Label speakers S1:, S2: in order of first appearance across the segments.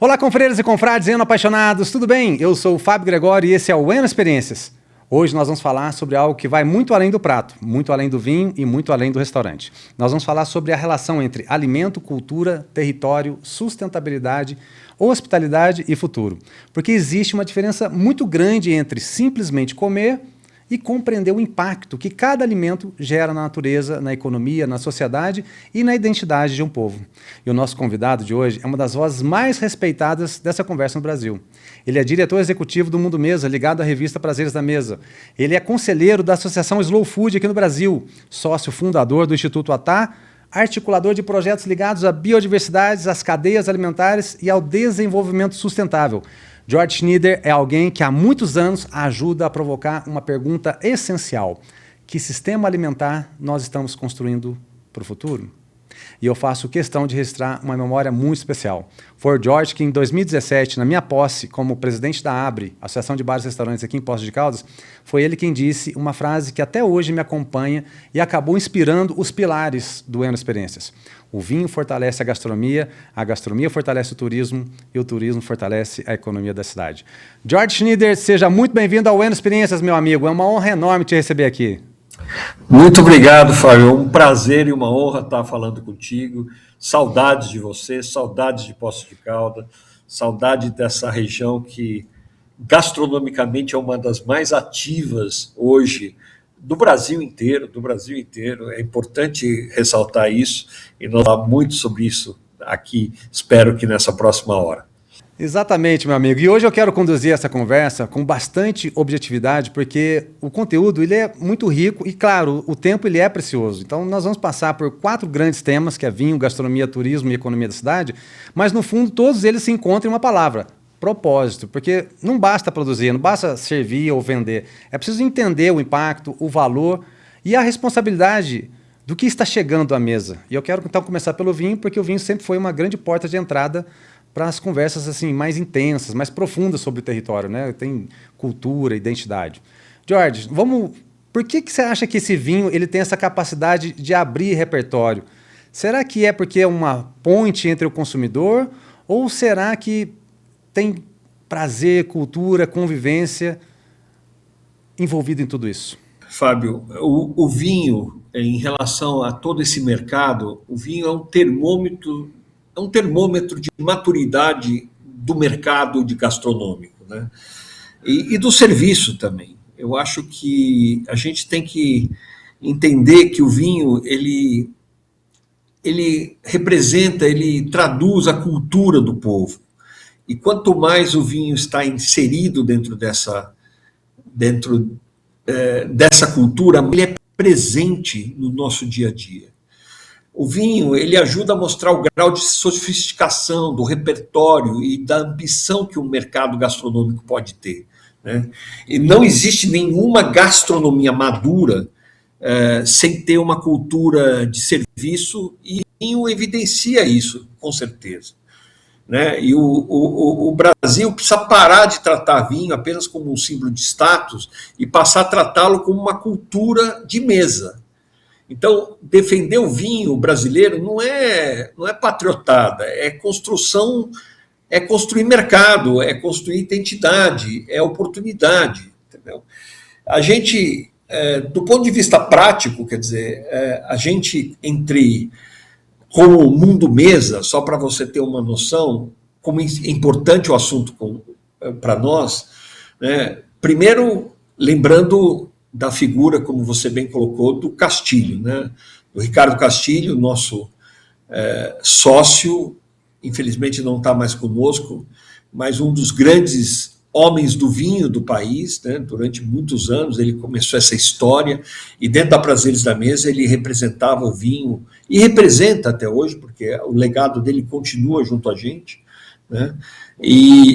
S1: Olá, confreiros e confrades, apaixonados, tudo bem? Eu sou o Fábio Gregório e esse é o Eno Experiências. Hoje nós vamos falar sobre algo que vai muito além do prato, muito além do vinho e muito além do restaurante. Nós vamos falar sobre a relação entre alimento, cultura, território, sustentabilidade, hospitalidade e futuro. Porque existe uma diferença muito grande entre simplesmente comer e compreender o impacto que cada alimento gera na natureza, na economia, na sociedade e na identidade de um povo. E o nosso convidado de hoje é uma das vozes mais respeitadas dessa conversa no Brasil. Ele é diretor executivo do Mundo Mesa, ligado à revista Prazeres da Mesa. Ele é conselheiro da Associação Slow Food aqui no Brasil, sócio fundador do Instituto Atá, articulador de projetos ligados à biodiversidade, às cadeias alimentares e ao desenvolvimento sustentável. George Schneider é alguém que há muitos anos ajuda a provocar uma pergunta essencial. Que sistema alimentar nós estamos construindo para o futuro? E eu faço questão de registrar uma memória muito especial. Foi o George que, em 2017, na minha posse como presidente da ABRE, Associação de Bares e Restaurantes aqui em Poços de Caldas, foi ele quem disse uma frase que até hoje me acompanha e acabou inspirando os pilares do Eno Experiências. O vinho fortalece a gastronomia fortalece o turismo e o turismo fortalece a economia da cidade. George Schneider, seja muito bem-vindo ao Eno Experiências, meu amigo. É uma honra enorme te receber aqui.
S2: Muito obrigado, Fábio. É um prazer e uma honra estar falando contigo. Saudades de você, saudades de Poços de Caldas, saudade dessa região que gastronomicamente é uma das mais ativas hoje do Brasil inteiro, É importante ressaltar isso e nós vamos falar muito sobre isso aqui, espero que nessa próxima hora.
S1: Exatamente, meu amigo. E hoje eu quero conduzir essa conversa com bastante objetividade, porque o conteúdo ele é muito rico e, claro, o tempo ele é precioso. Então, nós vamos passar por 4 grandes temas, que é vinho, gastronomia, turismo e economia da cidade, mas, no fundo, todos eles se encontram em uma palavra: propósito. Porque não basta produzir, não basta servir ou vender. É preciso entender o impacto, o valor e a responsabilidade do que está chegando à mesa. E eu quero, então, começar pelo vinho, porque o vinho sempre foi uma grande porta de entrada para as conversas assim mais intensas, mais profundas sobre o território, né? Tem cultura, identidade. George, por que você acha que esse vinho ele tem essa capacidade de abrir repertório? Será que é porque é uma ponte entre o consumidor ou será que tem prazer, cultura, convivência envolvido em tudo isso?
S2: Fábio, o vinho, em relação a todo esse mercado, o vinho é um termômetro de maturidade do mercado de gastronômico, né? E do serviço também. Eu acho que a gente tem que entender que o vinho ele representa, ele traduz a cultura do povo. E quanto mais o vinho está inserido dentro dessa cultura, ele é presente no nosso dia a dia. O vinho, ele ajuda a mostrar o grau de sofisticação do repertório e da ambição que um mercado gastronômico pode ter, né? E não existe nenhuma gastronomia madura sem ter uma cultura de serviço, e o vinho evidencia isso, com certeza, né? E o Brasil precisa parar de tratar vinho apenas como um símbolo de status e passar a tratá-lo como uma cultura de mesa. Então, defender o vinho brasileiro não é patriotada, é construção, é construir mercado, é construir identidade, é oportunidade, entendeu? A gente, do ponto de vista prático, quer dizer, a gente como o Mundo Mesa, só para você ter uma noção, como é importante o assunto para nós, né? Primeiro, lembrando da figura, como você bem colocou, do Castilho, né? Do Ricardo Castilho, nosso sócio, infelizmente não está mais conosco, mas um dos grandes homens do vinho do país, né? Durante muitos anos ele começou essa história, e dentro da Prazeres da Mesa ele representava o vinho, e representa até hoje, porque o legado dele continua junto a gente, né?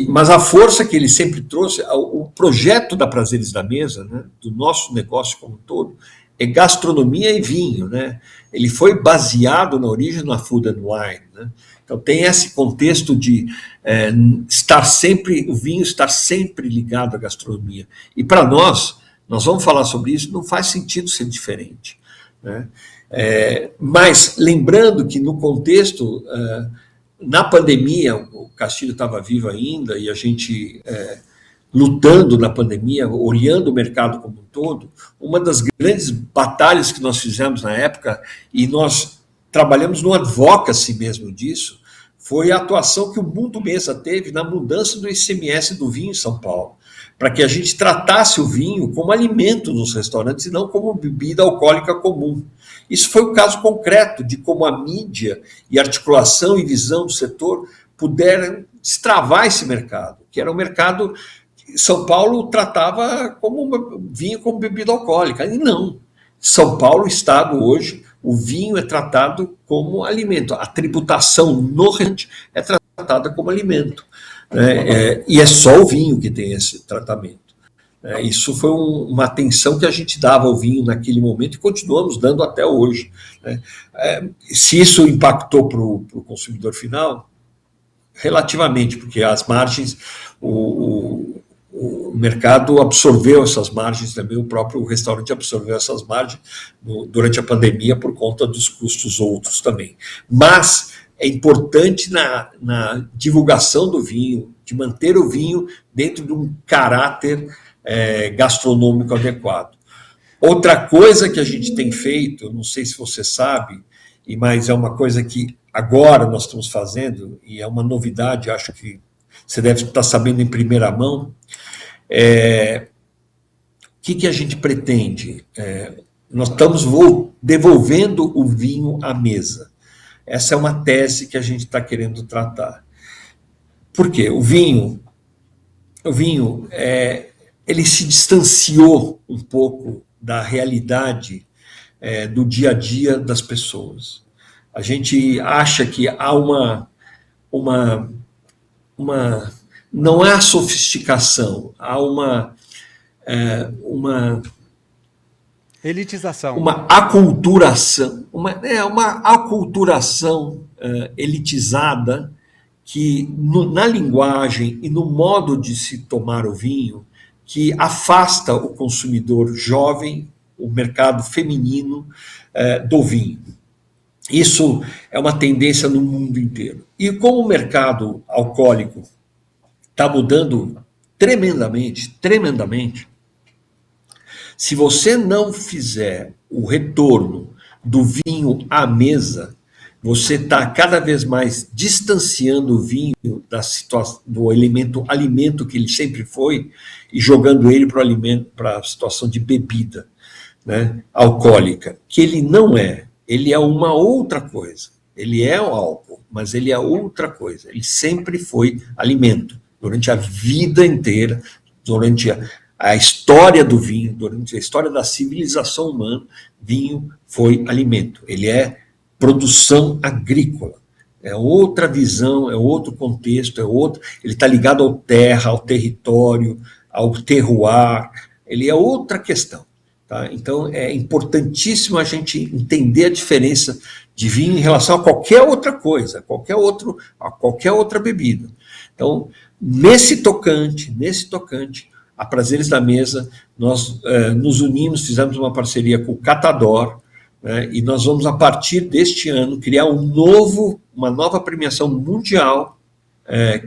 S2: Mas a força que ele sempre trouxe, o projeto da Prazeres da Mesa, né, do nosso negócio como um todo, é gastronomia e vinho, né? Ele foi baseado na origem na Food and Wine, né? Então tem esse contexto de o vinho estar sempre ligado à gastronomia. E para nós vamos falar sobre isso, não faz sentido ser diferente, né? Mas lembrando que no contexto na pandemia, o Castilho estava vivo ainda e a gente lutando na pandemia, olhando o mercado como um todo, uma das grandes batalhas que nós fizemos na época, e nós trabalhamos no advocacy mesmo disso, foi a atuação que o Mundo Mesa teve na mudança do ICMS do vinho em São Paulo, para que a gente tratasse o vinho como alimento nos restaurantes e não como bebida alcoólica comum. Isso foi o caso concreto de como a mídia e articulação e visão do setor puderam destravar esse mercado, que era um mercado que São Paulo tratava como vinho como bebida alcoólica. E não. São Paulo, estado hoje, o vinho é tratado como alimento. A tributação no restaurante é tratada como alimento. E é só o vinho que tem esse tratamento. Isso foi uma atenção que a gente dava ao vinho naquele momento e continuamos dando até hoje. Se isso impactou para o consumidor final, relativamente, porque as margens, o mercado absorveu essas margens também, o próprio restaurante absorveu essas margens durante a pandemia por conta dos custos outros também. Mas é importante na divulgação do vinho, de manter o vinho dentro de um caráter gastronômico adequado. Outra coisa que a gente tem feito, não sei se você sabe, mas é uma coisa que agora nós estamos fazendo, e é uma novidade, acho que você deve estar sabendo em primeira mão, o que a gente pretende? Nós estamos devolvendo o vinho à mesa. Essa é uma tese que a gente está querendo tratar. Por quê? O vinho ele se distanciou um pouco da realidade do dia a dia das pessoas. A gente acha que há não há sofisticação, há uma
S1: elitização.
S2: Uma aculturação, uma aculturação elitizada que na linguagem e no modo de se tomar o vinho, que afasta o consumidor jovem, o mercado feminino do vinho. Isso é uma tendência no mundo inteiro. E como o mercado alcoólico está mudando tremendamente, se você não fizer o retorno do vinho à mesa, você está cada vez mais distanciando o vinho do alimento que ele sempre foi e jogando ele para a situação de bebida, né, alcoólica, que ele não é. Ele é uma outra coisa. Ele é o álcool, mas ele é outra coisa. Ele sempre foi alimento. Durante a vida inteira, durante a história do vinho, durante a história da civilização humana, vinho foi alimento. Ele é produção agrícola. É outra visão, é outro contexto, ele está ligado ao terra, ao território, ao terroir. Ele é outra questão. Tá? Então, é importantíssimo a gente entender a diferença de vinho em relação a qualquer outra coisa, a qualquer outra bebida. Então, nesse tocante, a Prazeres da Mesa, nós nos unimos, fizemos uma parceria com o Catador, né, e nós vamos, a partir deste ano, criar uma nova premiação mundial,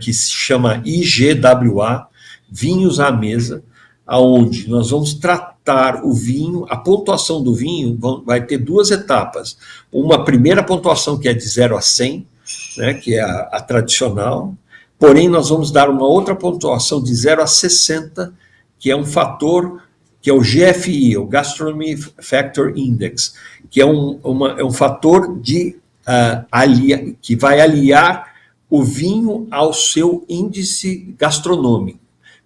S2: que se chama IGWA, Vinhos à Mesa, aonde nós vamos tratar o vinho, a pontuação do vinho vai ter duas etapas. Uma primeira pontuação que é de 0 a 100, né, que é a tradicional, porém nós vamos dar uma outra pontuação de 0 a 60, que é um fator, que é o GFI, o Gastronomy Factor Index, que é um fator que vai aliar o vinho ao seu índice gastronômico,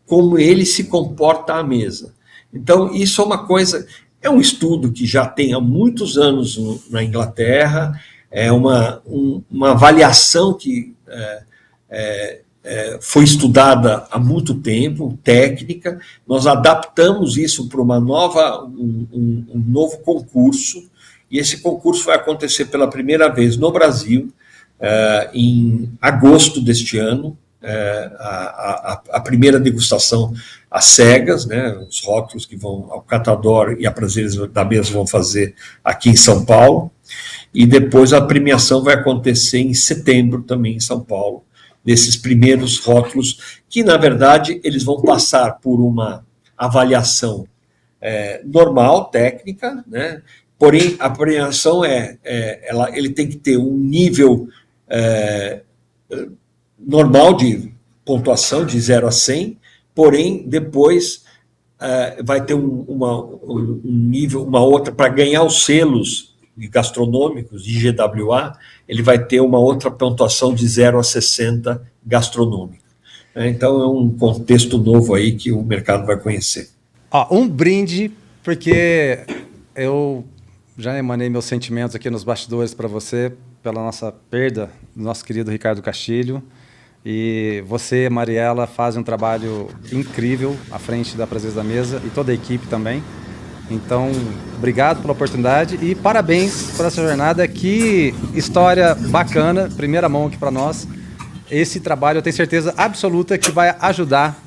S2: como ele se comporta à mesa. Então, isso é uma coisa, é um estudo que já tem há muitos anos na Inglaterra, é uma avaliação que foi estudada há muito tempo, técnica. Nós adaptamos isso para um novo concurso, e esse concurso vai acontecer pela primeira vez no Brasil, em agosto deste ano, a primeira degustação às cegas, né, os rótulos que vão ao Catador e a Prazeres da Mesa vão fazer aqui em São Paulo, E depois a premiação vai acontecer em setembro também em São Paulo, desses primeiros rótulos, que na verdade eles vão passar por uma avaliação normal, técnica, né? Porém a premiação ele tem que ter um nível normal de pontuação de 0 a 100, porém depois vai ter um nível, uma outra, para ganhar os selos gastronômicos de GWA, ele vai ter uma outra pontuação de 0 a 60 gastronômica. Então é um contexto novo aí que o mercado vai conhecer.
S1: Um brinde, porque eu já emanei meus sentimentos aqui nos bastidores para você, pela nossa perda do nosso querido Ricardo Castilho. E você, Mariela, fazem um trabalho incrível à frente da Prazeres da Mesa e toda a equipe também. Então, obrigado pela oportunidade e parabéns por essa jornada. Que história bacana, primeira mão aqui para nós. Esse trabalho eu tenho certeza absoluta que vai ajudar.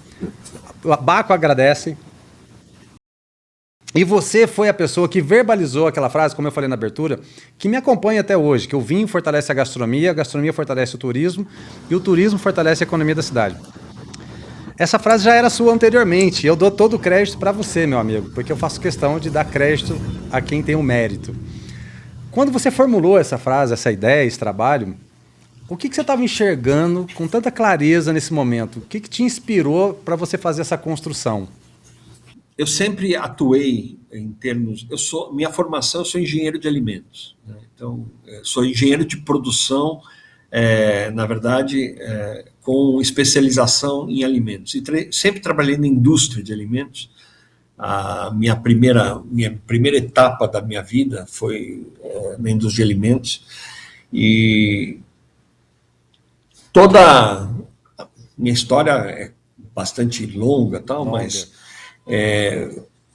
S1: O Baco agradece. E você foi a pessoa que verbalizou aquela frase, como eu falei na abertura, que me acompanha até hoje, que o vinho fortalece a gastronomia fortalece o turismo e o turismo fortalece a economia da cidade. Essa frase já era sua anteriormente, eu dou todo o crédito para você, meu amigo, porque eu faço questão de dar crédito a quem tem o mérito. Quando você formulou essa frase, essa ideia, esse trabalho, o que você estava enxergando com tanta clareza nesse momento? O que te inspirou para você fazer essa construção?
S2: Eu sempre atuei em termos... minha formação, eu sou engenheiro de alimentos, né? Então, sou engenheiro de produção, na verdade, com especialização em alimentos. E sempre trabalhei na indústria de alimentos. A minha primeira etapa da minha vida foi na indústria de alimentos. E toda a minha história é bastante longa, mas...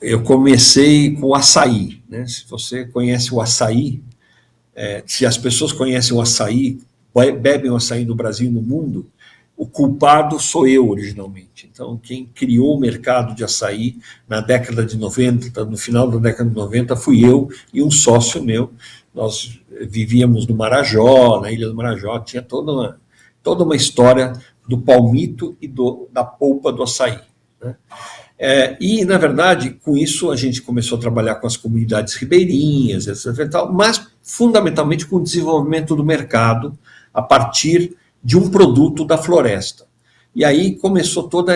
S2: eu comecei com o açaí, né? Se você conhece o açaí, se as pessoas conhecem o açaí, bebem o açaí no Brasil e no mundo, o culpado sou eu originalmente. Então, quem criou o mercado de açaí na década de 90, no final da década de 90, fui eu e um sócio meu. Nós vivíamos no Marajó, na Ilha do Marajó, tinha toda uma história do palmito e da polpa do açaí, né? E, na verdade, com isso a gente começou a trabalhar com as comunidades ribeirinhas, etc. Mas, fundamentalmente, com o desenvolvimento do mercado a partir de um produto da floresta. E aí começou todo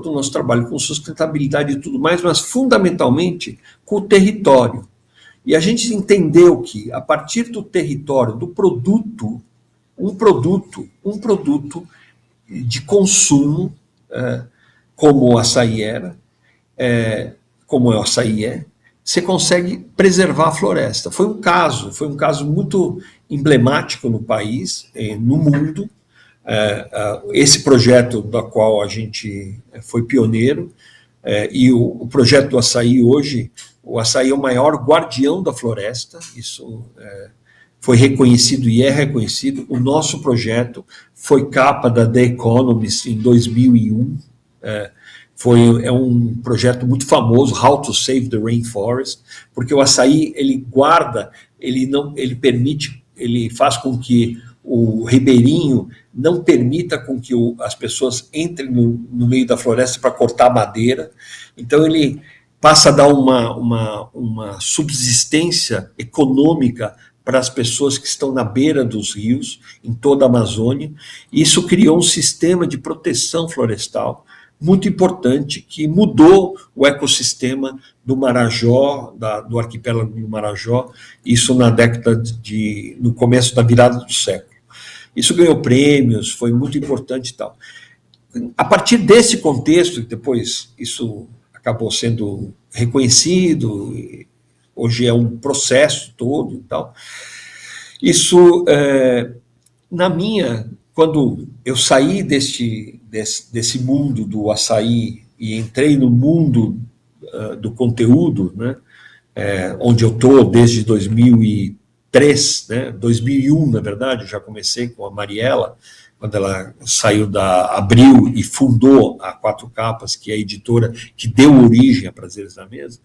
S2: o nosso trabalho com sustentabilidade e tudo mais, mas, fundamentalmente, com o território. E a gente entendeu que, a partir do território, do produto, um produto de consumo, como o açaí era, como o açaí você consegue preservar a floresta. Foi um caso muito emblemático no país, no mundo. Esse projeto da qual a gente foi pioneiro, e o projeto do açaí hoje, o açaí é o maior guardião da floresta, isso foi reconhecido e é reconhecido. O nosso projeto foi capa da The Economist em 2001, é um projeto muito famoso, How to Save the Rainforest, porque o açaí, ele guarda, ele faz com que o ribeirinho não permita com que as pessoas entrem no meio da floresta para cortar madeira. Então ele passa a dar uma subsistência econômica para as pessoas que estão na beira dos rios, em toda a Amazônia. Isso criou um sistema de proteção florestal muito importante, que mudou o ecossistema do Marajó, do arquipélago do Marajó, isso no começo da virada do século. Isso ganhou prêmios, foi muito importante e tal. A partir desse contexto, depois isso acabou sendo reconhecido, hoje é um processo todo e tal. Isso, quando eu saí desse mundo do açaí e entrei no mundo do conteúdo, né, onde eu estou desde 2003, né, 2001, na verdade, já comecei com a Mariela, quando ela saiu da Abril e fundou a Quatro Capas, que é a editora que deu origem a Prazeres da Mesa.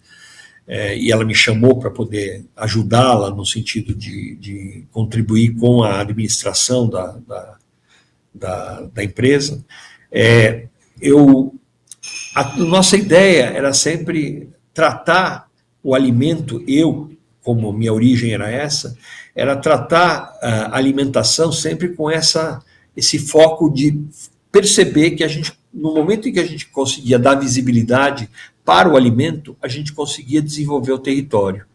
S2: e ela me chamou para poder ajudá-la no sentido de contribuir com a administração da empresa. A nossa ideia era sempre tratar o alimento, como minha origem era essa, era tratar a alimentação sempre com esse foco de perceber que no momento em que a gente conseguia dar visibilidade para o alimento, a gente conseguia desenvolver o território,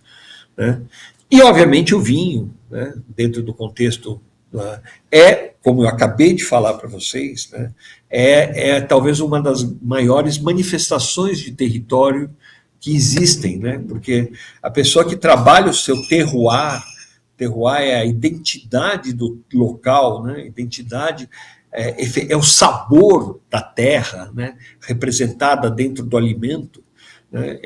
S2: né? E, obviamente, o vinho, né, dentro do contexto, como eu acabei de falar para vocês, né, talvez uma das maiores manifestações de território que existem, né? Porque a pessoa que trabalha o seu terroir é a identidade do local, né? Identidade é o sabor da terra, né? Representada dentro do alimento, né?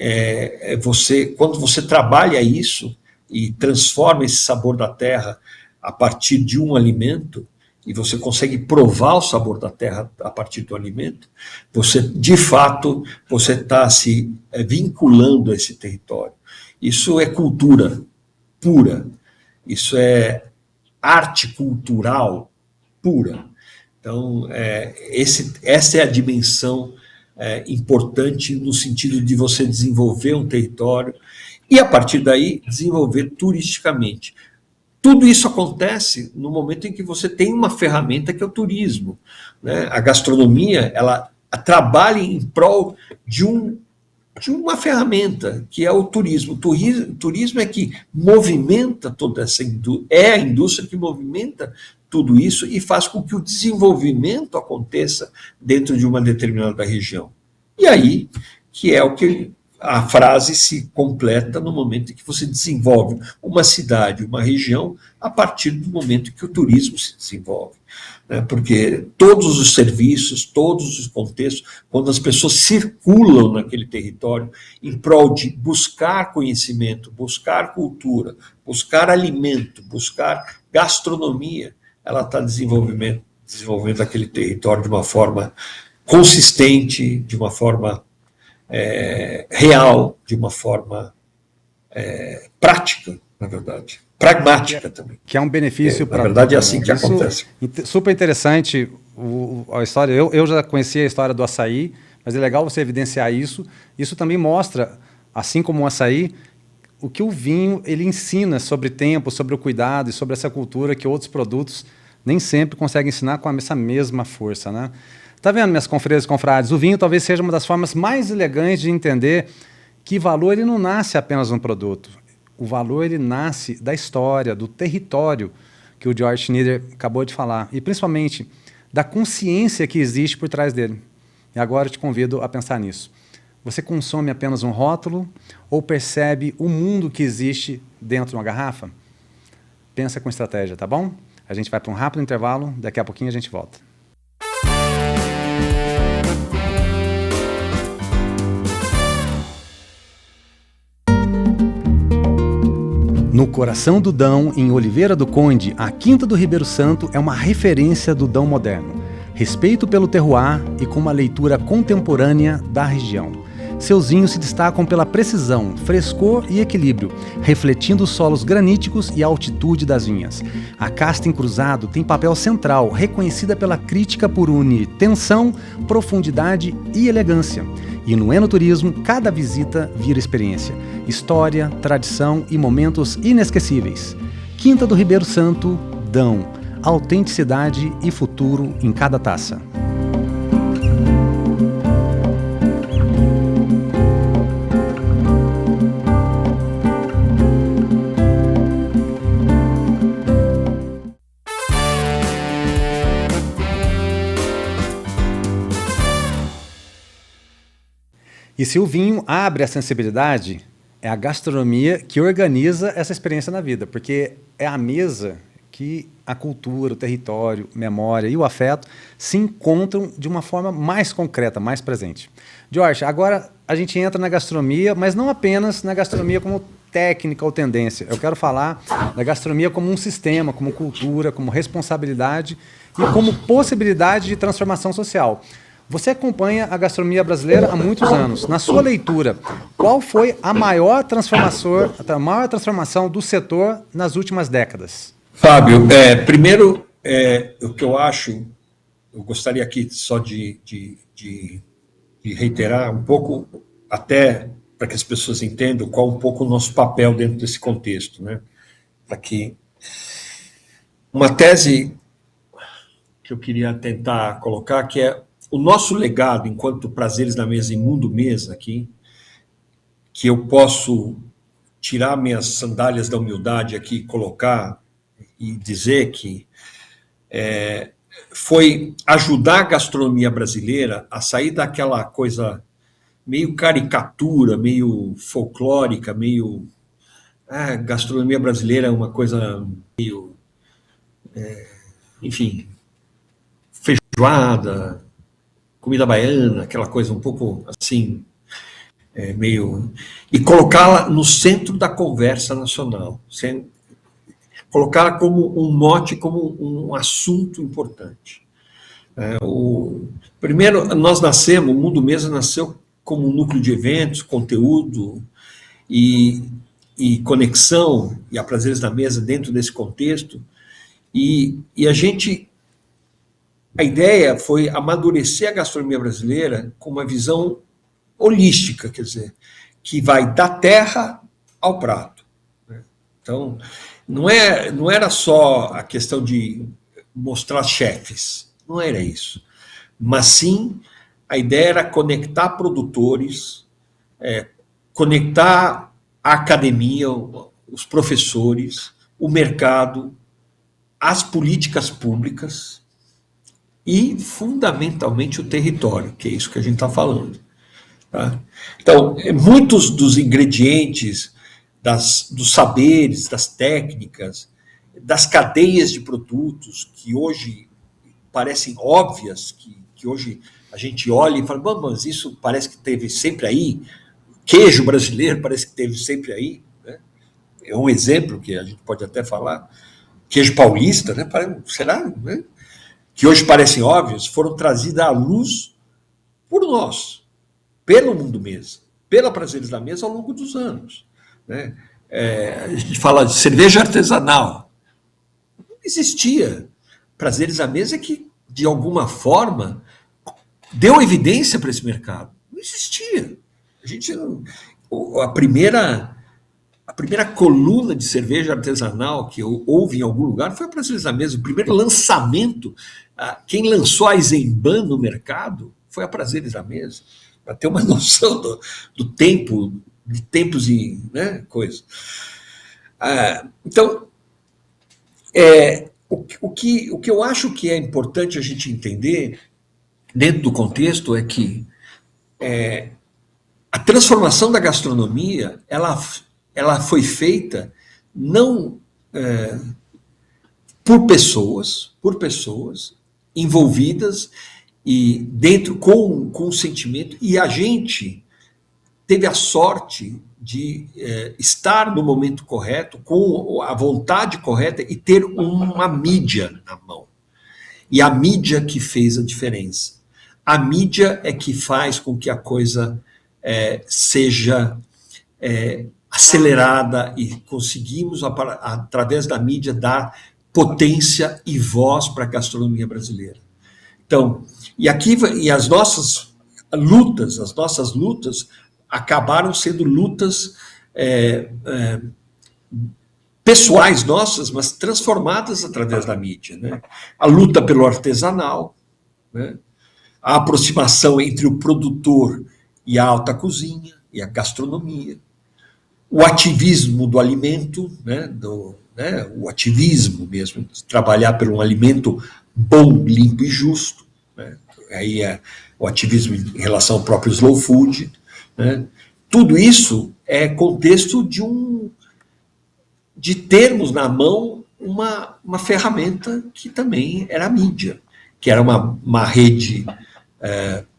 S2: Quando você trabalha isso e transforma esse sabor da terra a partir de um alimento, e você consegue provar o sabor da terra a partir do alimento, de fato, você está se vinculando a esse território. Isso é cultura pura, isso é arte cultural pura. Então, essa é a dimensão importante no sentido de você desenvolver um território e, a partir daí, desenvolver turisticamente. Tudo isso acontece no momento em que você tem uma ferramenta que é o turismo, né? A gastronomia, ela trabalha em prol de uma ferramenta, que é o turismo. O turismo é que movimenta toda essa indústria, é a indústria que movimenta tudo isso e faz com que o desenvolvimento aconteça dentro de uma determinada região. E aí, que é o que a frase se completa no momento em que você desenvolve uma cidade, uma região, a partir do momento em que o turismo se desenvolve, né? Porque todos os serviços, todos os contextos, quando as pessoas circulam naquele território em prol de buscar conhecimento, buscar cultura, buscar alimento, buscar gastronomia, ela está desenvolvendo aquele território de uma forma consistente, de uma forma real, de uma forma prática, na verdade, pragmática também.
S1: Que é um benefício para.
S2: Na verdade, é assim que acontece.
S1: Super interessante a história. Eu já conhecia a história do açaí, mas é legal você evidenciar isso. Isso também mostra, assim como o açaí, o que o vinho ele ensina sobre tempo, sobre o cuidado e sobre essa cultura que outros produtos nem sempre conseguem ensinar com essa mesma força, né? Tá vendo, minhas confrades e confrades? O vinho talvez seja uma das formas mais elegantes de entender que valor ele não nasce apenas no produto. O valor ele nasce da história, do território que o George Schneider acabou de falar, e principalmente da consciência que existe por trás dele. E agora eu te convido a pensar nisso. Você consome apenas um rótulo ou percebe o mundo que existe dentro de uma garrafa? Pensa com estratégia, tá bom? A gente vai para um rápido intervalo, daqui a pouquinho a gente volta. No coração do Dão, em Oliveira do Conde, a Quinta do Ribeiro Santo é uma referência do Dão moderno. Respeito pelo terroir e com uma leitura contemporânea da região. Seus vinhos se destacam pela precisão, frescor e equilíbrio, refletindo os solos graníticos e a altitude das vinhas. A casta em cruzado tem papel central, reconhecida pela crítica por unir tensão, profundidade e elegância. E no enoturismo, cada visita vira experiência. História, tradição e momentos inesquecíveis. Quinta do Ribeiro Santo, Dão. Autenticidade e futuro em cada taça. E se o vinho abre a sensibilidade, é a gastronomia que organiza essa experiência na vida, porque é a mesa que a cultura, o território, memória e o afeto se encontram de uma forma mais concreta, mais presente. George, agora a gente entra na gastronomia, mas não apenas na gastronomia como técnica ou tendência. Eu quero falar da gastronomia como um sistema, como cultura, como responsabilidade e como possibilidade de transformação social. Você acompanha a gastronomia brasileira há muitos anos. Na sua leitura, qual foi a maior transformação do setor nas últimas décadas?
S2: Fábio, primeiro, o que eu acho, eu gostaria aqui só de reiterar um pouco, até para que as pessoas entendam qual um pouco o nosso papel dentro desse contexto, né? Para que uma tese que eu queria tentar colocar, que é o nosso legado enquanto Prazeres na Mesa e Mundo Mesa aqui, que eu posso tirar minhas sandálias da humildade aqui, colocar e dizer que foi ajudar a gastronomia brasileira a sair daquela coisa meio caricatura, meio folclórica, meio... gastronomia brasileira é uma coisa meio... enfim, feijoada, comida baiana, aquela coisa um pouco assim, meio... E colocá-la no centro da conversa nacional, colocá-la como um mote, como um assunto importante. Primeiro, nós nascemos, o Mundo Mesa nasceu como um núcleo de eventos, conteúdo e conexão, e a Prazeres da Mesa dentro desse contexto, e a ideia foi amadurecer a gastronomia brasileira com uma visão holística, quer dizer, que vai da terra ao prato. Então, não era só a questão de mostrar chefes, não era isso. Mas sim, a ideia era conectar produtores, conectar a academia, os professores, o mercado, as políticas públicas e, fundamentalmente, o território, que é isso que a gente está falando. Tá? Então, muitos dos ingredientes, dos saberes, das técnicas, das cadeias de produtos que hoje parecem óbvias, que hoje a gente olha e fala, mas isso parece que teve sempre aí, queijo brasileiro parece que teve sempre aí, né? É um exemplo que a gente pode até falar, queijo paulista, né? Será? Né? Que hoje parecem óbvios, foram trazidas à luz por nós, pelo Mundo Mesa, pela Prazeres da Mesa ao longo dos anos. Né? A gente fala de cerveja artesanal. Não existia. Prazeres da Mesa que, de alguma forma, deu evidência para esse mercado. Não existia. A primeira coluna de cerveja artesanal que houve em algum lugar foi a Prazeres da Mesa. O primeiro lançamento, quem lançou a Eisenbahn no mercado foi a Prazeres da Mesa, para ter uma noção do tempo, de tempos e, né, coisa. Então, o que eu acho que é importante a gente entender, dentro do contexto, é que a transformação da gastronomia, ela foi feita não por pessoas envolvidas e dentro com o sentimento, e a gente teve a sorte de estar no momento correto, com a vontade correta e ter uma mídia na mão. E a mídia que fez a diferença. A mídia é que faz com que a coisa seja acelerada e conseguimos, através da mídia, dar potência e voz para a gastronomia brasileira. Então, e as nossas lutas acabaram sendo lutas pessoais nossas, mas transformadas através da mídia. Né? A luta pelo artesanal, né? A aproximação entre o produtor e a alta cozinha, e a gastronomia, o ativismo do alimento, né? O ativismo mesmo, de trabalhar por um alimento bom, limpo e justo. Né? Aí o ativismo em relação ao próprio slow food. Né? Tudo isso é contexto de termos na mão uma ferramenta que também era a mídia, que era uma rede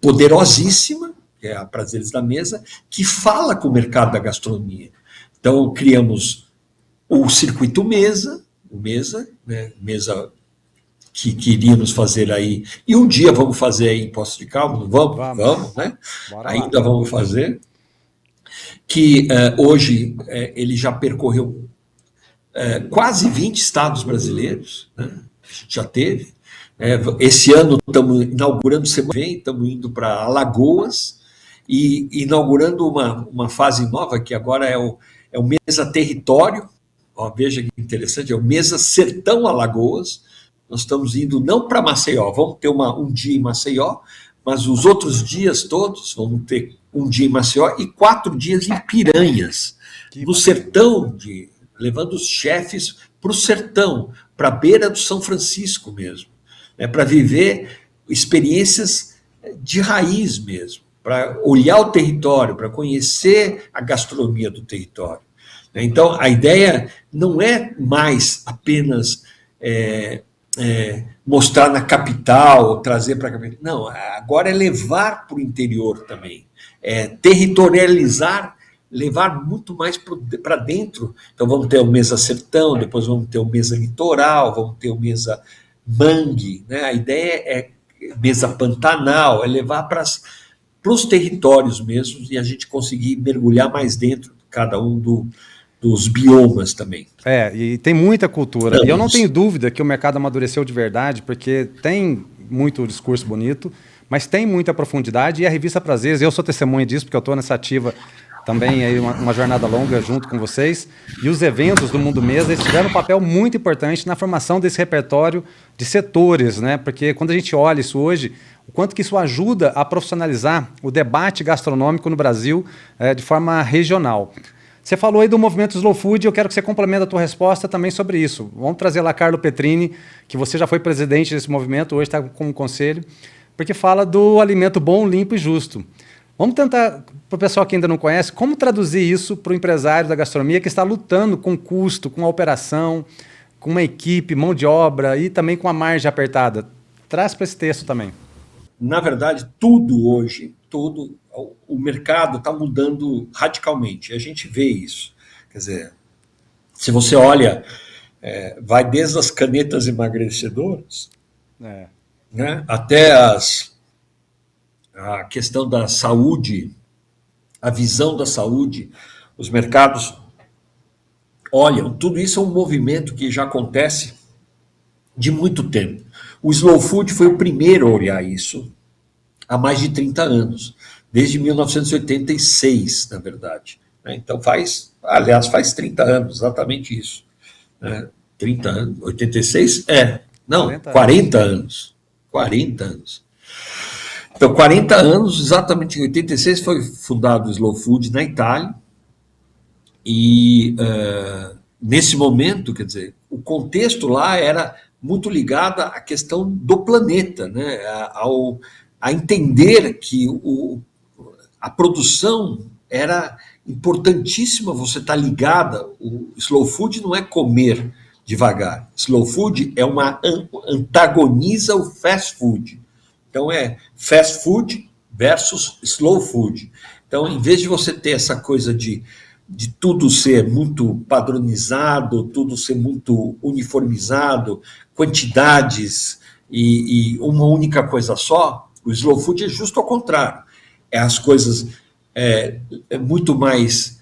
S2: poderosíssima, que é a Prazeres da Mesa, que fala com o mercado da gastronomia. Então, criamos o Circuito Mesa, né? Mesa que queríamos fazer aí, e um dia vamos fazer aí em Poços de Caldas, vamos, né?
S1: Bora
S2: Ainda
S1: lá.
S2: vamos fazer, que hoje ele já percorreu quase 20 estados brasileiros, né? A gente já teve. Esse ano estamos inaugurando, semana que vem, estamos indo para Alagoas e inaugurando uma fase nova, que agora é o Mesa Território. Ó, veja que interessante, é o Mesa Sertão Alagoas. Nós estamos indo não para Maceió, vamos ter um dia em Maceió, mas os outros dias todos, vamos ter um dia em Maceió e 4 dias em Piranhas, no sertão, levando os chefes para o sertão, para a beira do São Francisco mesmo, né, para viver experiências de raiz mesmo, para olhar o território, para conhecer a gastronomia do território. Então, a ideia não é mais apenas mostrar na capital, trazer para a capital. Não, agora é levar para o interior também. Territorializar, levar muito mais para dentro. Então, vamos ter o Mesa Sertão, depois vamos ter o Mesa Litoral, vamos ter o Mesa Mangue. Né? A ideia é Mesa Pantanal, é levar para os territórios mesmos e a gente conseguir mergulhar mais dentro de cada um dos biomas também.
S1: E tem muita cultura. E eu não tenho dúvida que o mercado amadureceu de verdade, porque tem muito discurso bonito, mas tem muita profundidade. E a revista Prazeres, eu sou testemunha disso, porque eu estou nessa ativa também, aí uma jornada longa junto com vocês. E os eventos do Mundo Mesa, eles tiveram um papel muito importante na formação desse repertório de setores, né? Porque quando a gente olha isso hoje, o quanto que isso ajuda a profissionalizar o debate gastronômico no Brasil de forma regional. Você falou aí do movimento Slow Food, eu quero que você complemente a tua resposta também sobre isso. Vamos trazer lá Carlo Petrini, que você já foi presidente desse movimento, hoje está como conselho, porque fala do alimento bom, limpo e justo. Vamos tentar, para o pessoal que ainda não conhece, como traduzir isso para o empresário da gastronomia que está lutando com custo, com a operação, com uma equipe, mão de obra e também com a margem apertada. Traz para esse texto também.
S2: Na verdade, tudo hoje, o mercado está mudando radicalmente. A gente vê isso. Quer dizer, se você olha, vai desde as canetas emagrecedoras, né, até a questão da saúde, a visão da saúde, os mercados olham, tudo isso é um movimento que já acontece de muito tempo. O Slow Food foi o primeiro a olhar isso há mais de 30 anos, desde 1986, na verdade. Então faz 30 anos, exatamente isso. 30 anos, 86? Não, 40 anos. 40 anos. Então, 40 anos, exatamente em 86, foi fundado o Slow Food na Itália. E nesse momento, quer dizer, o contexto lá era muito ligado à questão do planeta, né? A entender que a produção era importantíssima, você está ligada. O Slow Food não é comer devagar. Slow Food antagoniza o fast food. Então é fast food versus slow food. Então, em vez de você ter essa coisa de tudo ser muito padronizado, tudo ser muito uniformizado, quantidades e uma única coisa só, o slow food é justo ao contrário. As coisas muito mais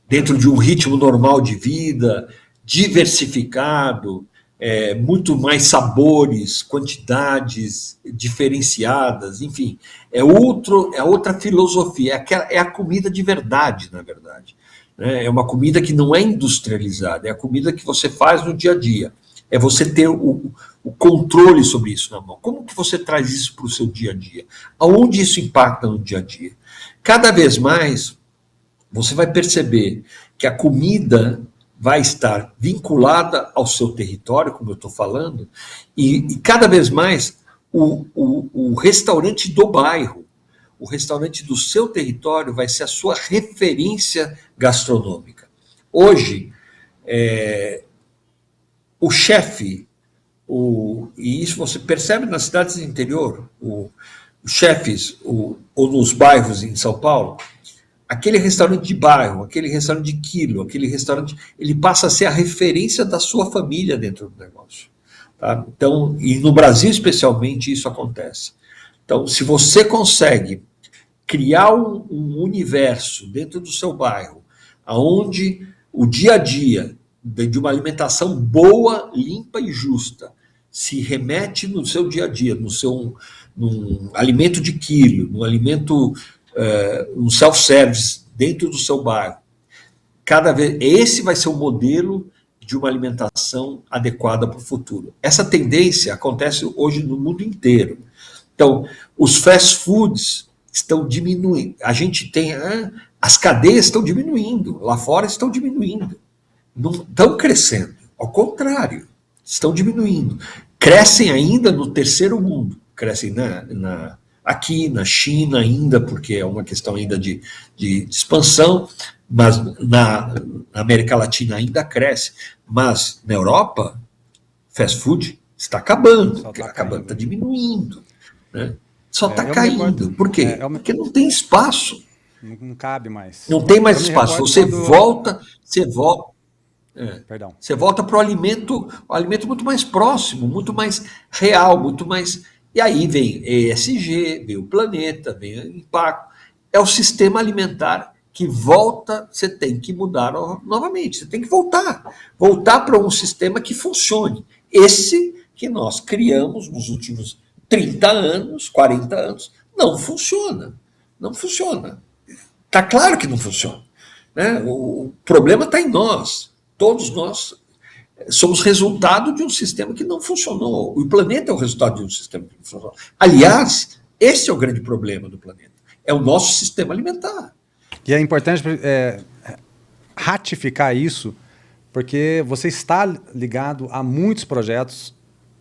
S2: dentro de um ritmo normal de vida, diversificado, muito mais sabores, quantidades diferenciadas, enfim, é outra filosofia, é a comida de verdade, na verdade. É uma comida que não é industrializada, é a comida que você faz no dia a dia. É você ter o controle sobre isso na mão. Como que você traz isso para o seu dia a dia? Aonde isso impacta no dia a dia? Cada vez mais, você vai perceber que a comida vai estar vinculada ao seu território, como eu estou falando, e cada vez mais o restaurante do bairro, o restaurante do seu território vai ser a sua referência gastronômica. Hoje, o chefe, e isso você percebe nas cidades do interior, os chefes, ou nos bairros em São Paulo, aquele restaurante de bairro, aquele restaurante de quilo, aquele restaurante, ele passa a ser a referência da sua família dentro do negócio. Tá? Então, e no Brasil especialmente isso acontece. Então, se você consegue criar um universo dentro do seu bairro, onde o dia a dia de uma alimentação boa, limpa e justa se remete no seu dia a dia, num alimento de quilo, num alimento, um self-service dentro do seu bairro. Cada vez, esse vai ser o modelo de uma alimentação adequada para o futuro. Essa tendência acontece hoje no mundo inteiro. Então, os fast foods estão diminuindo. A gente tem. As cadeias estão diminuindo, lá fora estão diminuindo. Não estão crescendo. Ao contrário, estão diminuindo. Crescem ainda no terceiro mundo. Crescem aqui na China ainda, porque é uma questão ainda de expansão, mas na América Latina ainda cresce. Mas na Europa, fast food está acabando, está diminuindo. Né? Só está caindo. Por quê? Porque não tem espaço.
S1: Não cabe mais.
S2: Não tem mais espaço. Você volta. Você volta para o alimento muito mais próximo, muito mais real, muito mais. E aí vem ESG, vem o planeta, vem o impacto. É o sistema alimentar que volta, você tem que mudar novamente, você tem que voltar para um sistema que funcione. Esse que nós criamos nos últimos 30 anos, 40 anos, não funciona. Não funciona. Está claro que não funciona. Né? O problema está em nós. Todos nós somos resultado de um sistema que não funcionou. O planeta é o resultado de um sistema que não funcionou. Aliás, esse é o grande problema do planeta. É o nosso sistema alimentar.
S1: E é importante ratificar isso, porque você está ligado a muitos projetos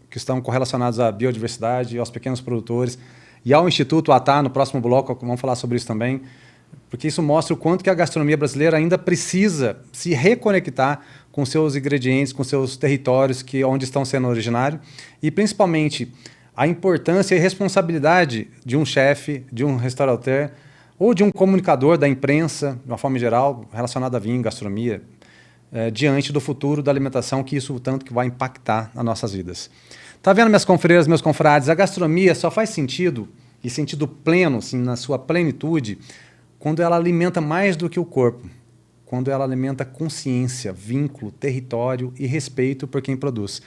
S1: que estão correlacionados à biodiversidade, aos pequenos produtores, e ao Instituto ATA, no próximo bloco, vamos falar sobre isso também, porque isso mostra o quanto que a gastronomia brasileira ainda precisa se reconectar com seus ingredientes, com seus territórios, onde estão sendo originários, e principalmente a importância e responsabilidade de um chefe, de um restaurateur, ou de um comunicador da imprensa, de uma forma geral, relacionada a vinho, gastronomia, diante do futuro da alimentação, que isso tanto que vai impactar nas nossas vidas. Tá vendo, minhas confreiras, meus confrades? A gastronomia só faz sentido, e sentido pleno, assim, na sua plenitude, quando ela alimenta mais do que o corpo, quando ela alimenta consciência, vínculo, território e respeito por quem produz.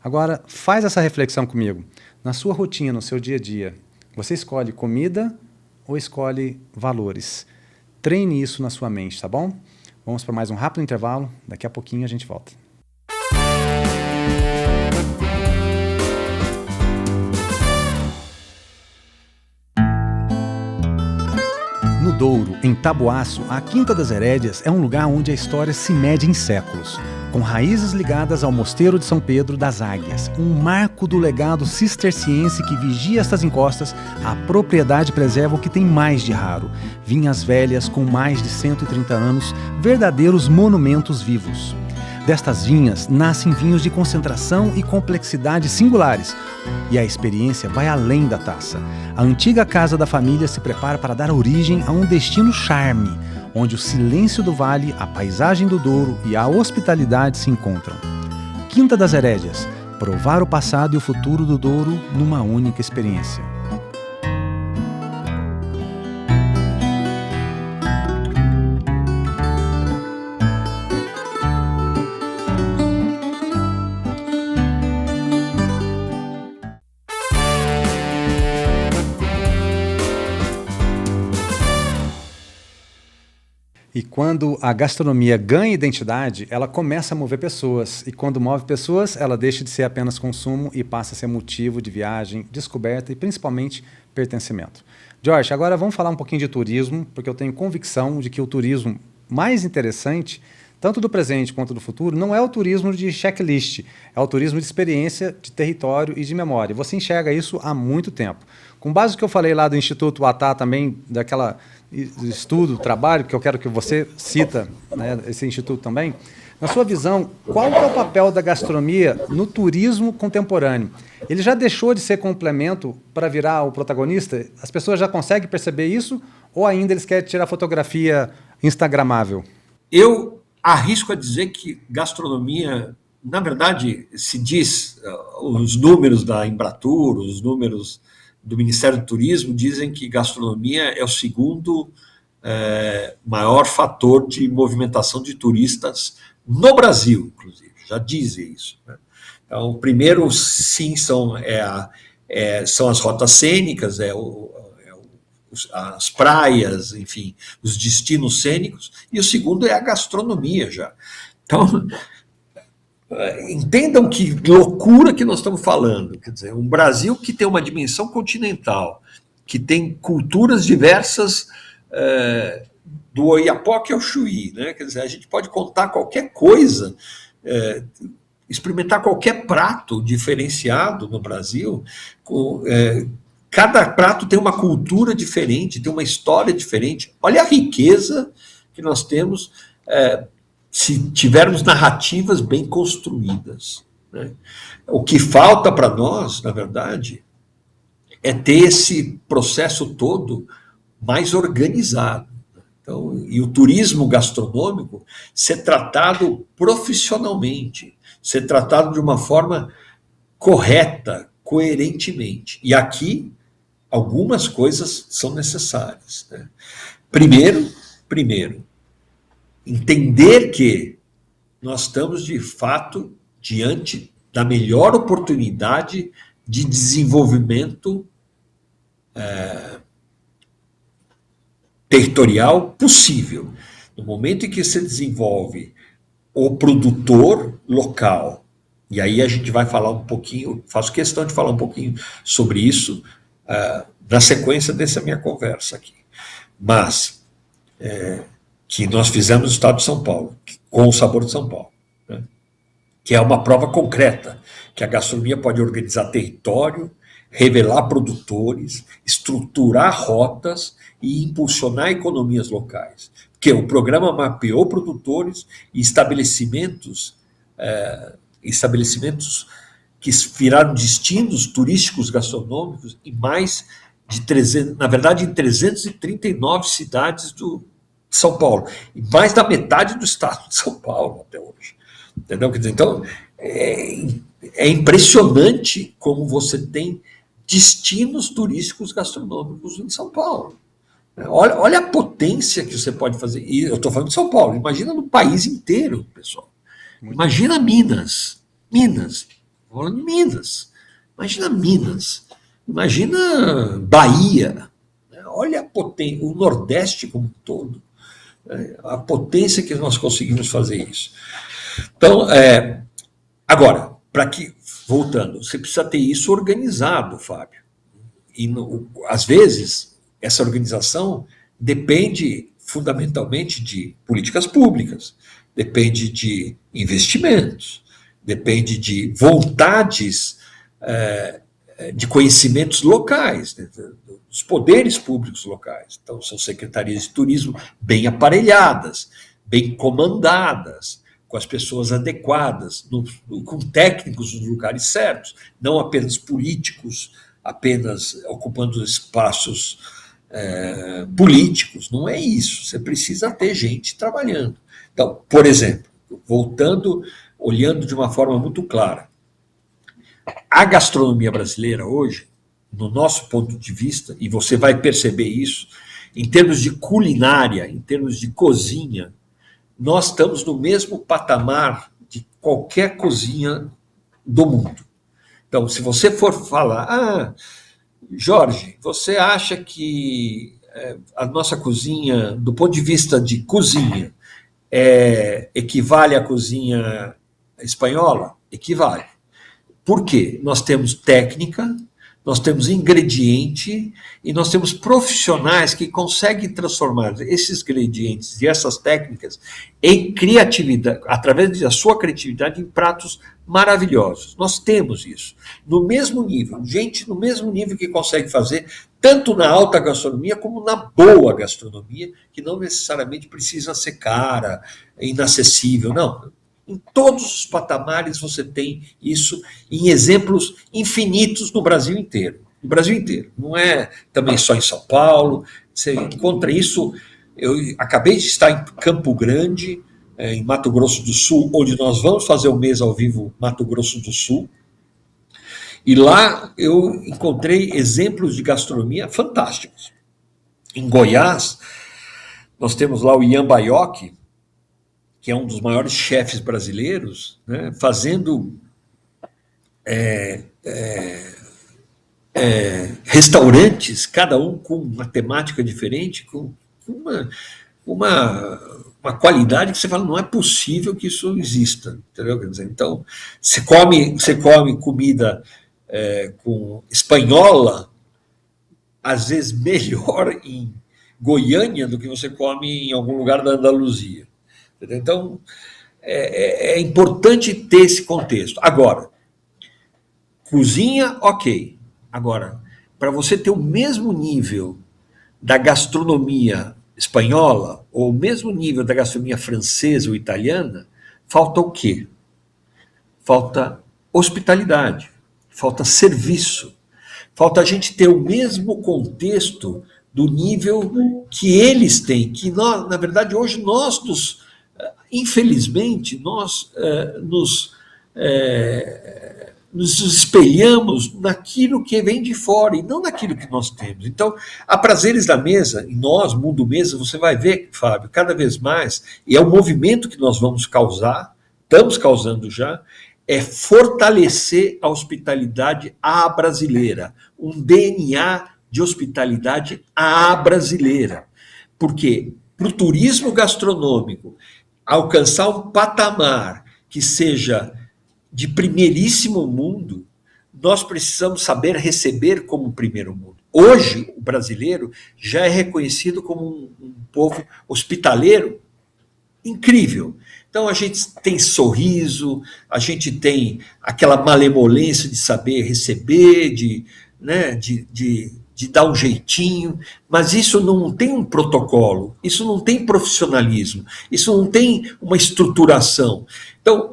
S1: Agora, faz essa reflexão comigo. Na sua rotina, no seu dia a dia, você escolhe comida ou escolhe valores? Treine isso na sua mente, tá bom? Vamos para mais um rápido intervalo. Daqui a pouquinho a gente volta. No Douro, em Taboaço, a Quinta das Herédias é um lugar onde a história se mede em séculos. Com raízes ligadas ao Mosteiro de São Pedro das Águias, um marco do legado cisterciense que vigia estas encostas, a propriedade preserva o que tem mais de raro: vinhas velhas com mais de 130 anos, verdadeiros monumentos vivos. Destas vinhas nascem vinhos de concentração e complexidade singulares, e a experiência vai além da taça. A antiga casa da família se prepara para dar origem a um destino charme, onde o silêncio do vale, a paisagem do Douro e a hospitalidade se encontram. Quinta das Herédias, provar o passado e o futuro do Douro numa única experiência. E quando a gastronomia ganha identidade, ela começa a mover pessoas. E quando move pessoas, ela deixa de ser apenas consumo e passa a ser motivo de viagem, descoberta e principalmente pertencimento. Jorge, agora vamos falar um pouquinho de turismo, porque eu tenho convicção de que o turismo mais interessante, tanto do presente quanto do futuro, não é o turismo de checklist, é o turismo de experiência, de território e de memória. Você enxerga isso há muito tempo. Com base no que eu falei lá do Instituto ATA também, daquela estudo, trabalho, que eu quero que você cita, né, esse instituto também, na sua visão, qual é o papel da gastronomia no turismo contemporâneo? Ele já deixou de ser complemento para virar o protagonista? As pessoas já conseguem perceber isso? Ou ainda eles querem tirar fotografia instagramável?
S2: Eu arrisco a dizer que gastronomia na verdade, se diz, os números da Embratur, os números do Ministério do Turismo dizem que gastronomia é o segundo maior fator de movimentação de turistas no Brasil, inclusive, já dizem isso, né? Então, o primeiro, sim, são as rotas cênicas, as praias, enfim, os destinos cênicos, e o segundo é a gastronomia já. Então, entendam que loucura que nós estamos falando. Quer dizer, um Brasil que tem uma dimensão continental, que tem culturas diversas, do Oiapoque ao Chuí, né? Quer dizer, a gente pode contar qualquer coisa, experimentar qualquer prato diferenciado no Brasil. Cada prato tem uma cultura diferente, tem uma história diferente. Olha a riqueza que nós temos, se tivermos narrativas bem construídas, né? O que falta para nós, na verdade, é ter esse processo todo mais organizado. Então, e o turismo gastronômico ser tratado profissionalmente, ser tratado de uma forma correta, coerentemente. E aqui, algumas coisas são necessárias, né? Primeiro, entender que nós estamos, de fato, diante da melhor oportunidade de desenvolvimento territorial possível. No momento em que você desenvolve o produtor local, e aí a gente vai falar um pouquinho, faço questão de falar um pouquinho sobre isso na sequência dessa minha conversa aqui, mas que nós fizemos no estado de São Paulo, com o Sabor de São Paulo, né? Que é uma prova concreta, que a gastronomia pode organizar território, revelar produtores, estruturar rotas e impulsionar economias locais. Porque o programa mapeou produtores e estabelecimentos que viraram destinos turísticos gastronômicos em mais de 300, na verdade, em 339 cidades de São Paulo, e mais da metade do estado de São Paulo até hoje. Entendeu? Então, é impressionante como você tem destinos turísticos gastronômicos em São Paulo. Olha a potência que você pode fazer. E eu estou falando de São Paulo, imagina no país inteiro, pessoal. Imagina Minas. Falando de Minas. Imagina Minas. Imagina Bahia. Olha a potência, o Nordeste como um todo. A potência que nós conseguimos fazer isso. Então, agora, voltando, você precisa ter isso organizado, Fábio. E, às vezes, essa organização depende fundamentalmente de políticas públicas, depende de investimentos, depende de vontades de conhecimentos locais, né, dos poderes públicos locais. Então, são secretarias de turismo bem aparelhadas, bem comandadas, com as pessoas adequadas, com técnicos nos lugares certos, não apenas políticos, apenas ocupando espaços políticos. Não é isso. Você precisa ter gente trabalhando. Então, por exemplo, voltando, olhando de uma forma muito clara, a gastronomia brasileira hoje, no nosso ponto de vista, e você vai perceber isso, em termos de culinária, em termos de cozinha, nós estamos no mesmo patamar de qualquer cozinha do mundo. Então, se você for falar, Jorge, você acha que a nossa cozinha, do ponto de vista de cozinha, equivale à cozinha espanhola? Equivale. Por quê? Nós temos técnica, nós temos ingrediente e nós temos profissionais que conseguem transformar esses ingredientes e essas técnicas em criatividade, através da sua criatividade, em pratos maravilhosos. Nós temos isso. No mesmo nível, gente no mesmo nível que consegue fazer, tanto na alta gastronomia como na boa gastronomia, que não necessariamente precisa ser cara, inacessível, não. Em todos os patamares você tem isso em exemplos infinitos no Brasil inteiro. No Brasil inteiro. Não é também só em São Paulo. Você encontra isso. Eu acabei de estar em Campo Grande, em Mato Grosso do Sul, onde nós vamos fazer o mês ao vivo Mato Grosso do Sul. E lá eu encontrei exemplos de gastronomia fantásticos. Em Goiás, nós temos lá o Ian Baioc, que é um dos maiores chefes brasileiros, né, fazendo restaurantes, cada um com uma temática diferente, com uma qualidade que você fala, não é possível que isso exista, entendeu? Quer dizer, então, você come comida com espanhola, às vezes melhor em Goiânia do que você come em algum lugar da Andaluzia. Entendeu? Então, é importante ter esse contexto. Agora, cozinha, ok. Agora, para você ter o mesmo nível da gastronomia espanhola, ou o mesmo nível da gastronomia francesa ou italiana, falta o quê? Falta hospitalidade, falta serviço, falta a gente ter o mesmo contexto do nível que eles têm, que nós, na verdade, hoje infelizmente, nós nos espelhamos naquilo que vem de fora e não naquilo que nós temos. Então, há prazeres da mesa, e nós, Mundo Mesa, você vai ver, Fábio, cada vez mais, e é o movimento que nós vamos causar, estamos causando já, é fortalecer a hospitalidade à brasileira, um DNA de hospitalidade à brasileira. Porque para o turismo gastronômico alcançar um patamar que seja de primeiríssimo mundo, nós precisamos saber receber como primeiro mundo. Hoje, o brasileiro já é reconhecido como um povo hospitaleiro incrível. Então, a gente tem sorriso, a gente tem aquela malemolência de saber receber, de dar um jeitinho, mas isso não tem um protocolo, isso não tem profissionalismo, isso não tem uma estruturação. Então,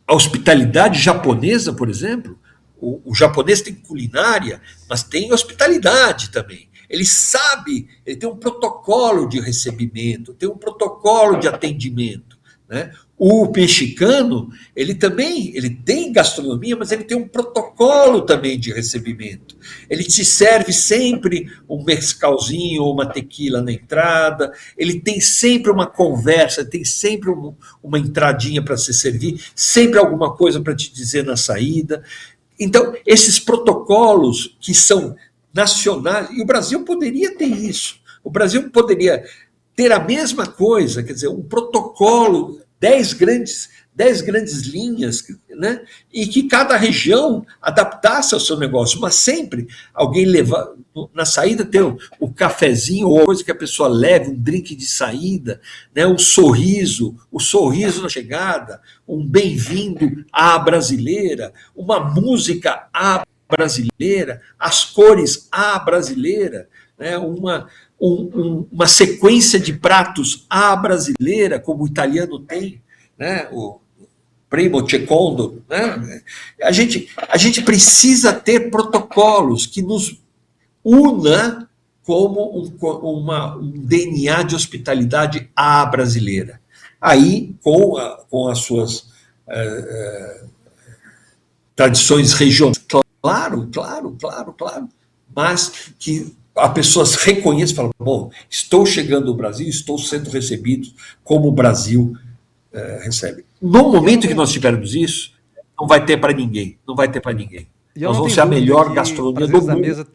S2: a hospitalidade japonesa, por exemplo, o japonês tem culinária, mas tem hospitalidade também. Ele sabe, ele tem um protocolo de recebimento, tem um protocolo de atendimento, né? O mexicano, ele tem gastronomia, mas ele tem um protocolo também de recebimento. Ele te serve sempre um mezcalzinho ou uma tequila na entrada, ele tem sempre uma conversa, tem sempre uma entradinha para se servir, sempre alguma coisa para te dizer na saída. Então, esses protocolos que são nacionais, e o Brasil poderia ter isso, o Brasil poderia ter a mesma coisa, quer dizer, um protocolo, 10 grandes linhas, né? E que cada região adaptasse ao seu negócio, mas sempre alguém levar, na saída ter o cafezinho, ou coisa que a pessoa leve, um drink de saída, né? O sorriso na chegada, um bem-vindo à brasileira, uma música à brasileira, as cores à brasileira, né? Uma sequência de pratos à brasileira, como o italiano tem, né? O primo secondo, né? A gente precisa ter protocolos que nos una como um DNA de hospitalidade à brasileira. Aí, com as suas tradições regionais, claro, mas que as pessoas reconheçam e falam, bom, estou chegando no Brasil, estou sendo recebido como o Brasil recebe. No momento que nós tivermos isso, não vai ter para ninguém, Nós vamos ser a melhor gastronomia do mundo.
S1: Mesa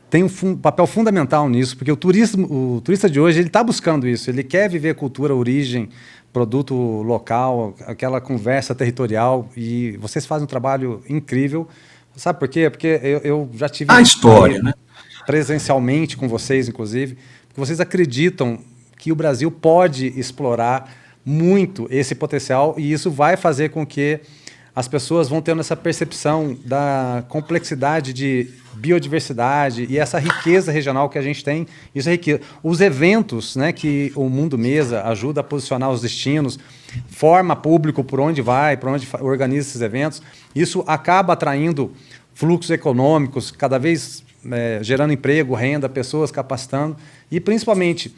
S1: tem um papel fundamental nisso, porque o turista de hoje ele está buscando isso, ele quer viver cultura, origem, produto local, aquela conversa territorial, e vocês fazem um trabalho incrível. Sabe por quê? Porque eu já tive
S2: a história, né?
S1: Presencialmente com vocês, inclusive, porque vocês acreditam que o Brasil pode explorar muito esse potencial, e isso vai fazer com que as pessoas vão tendo essa percepção da complexidade de biodiversidade e essa riqueza regional que a gente tem. Isso é riqueza. Os eventos, né, que o Mundo Mesa ajuda a posicionar os destinos, forma público por onde vai, por onde organiza esses eventos, isso acaba atraindo fluxos econômicos, cada vez gerando emprego, renda, pessoas capacitando, e principalmente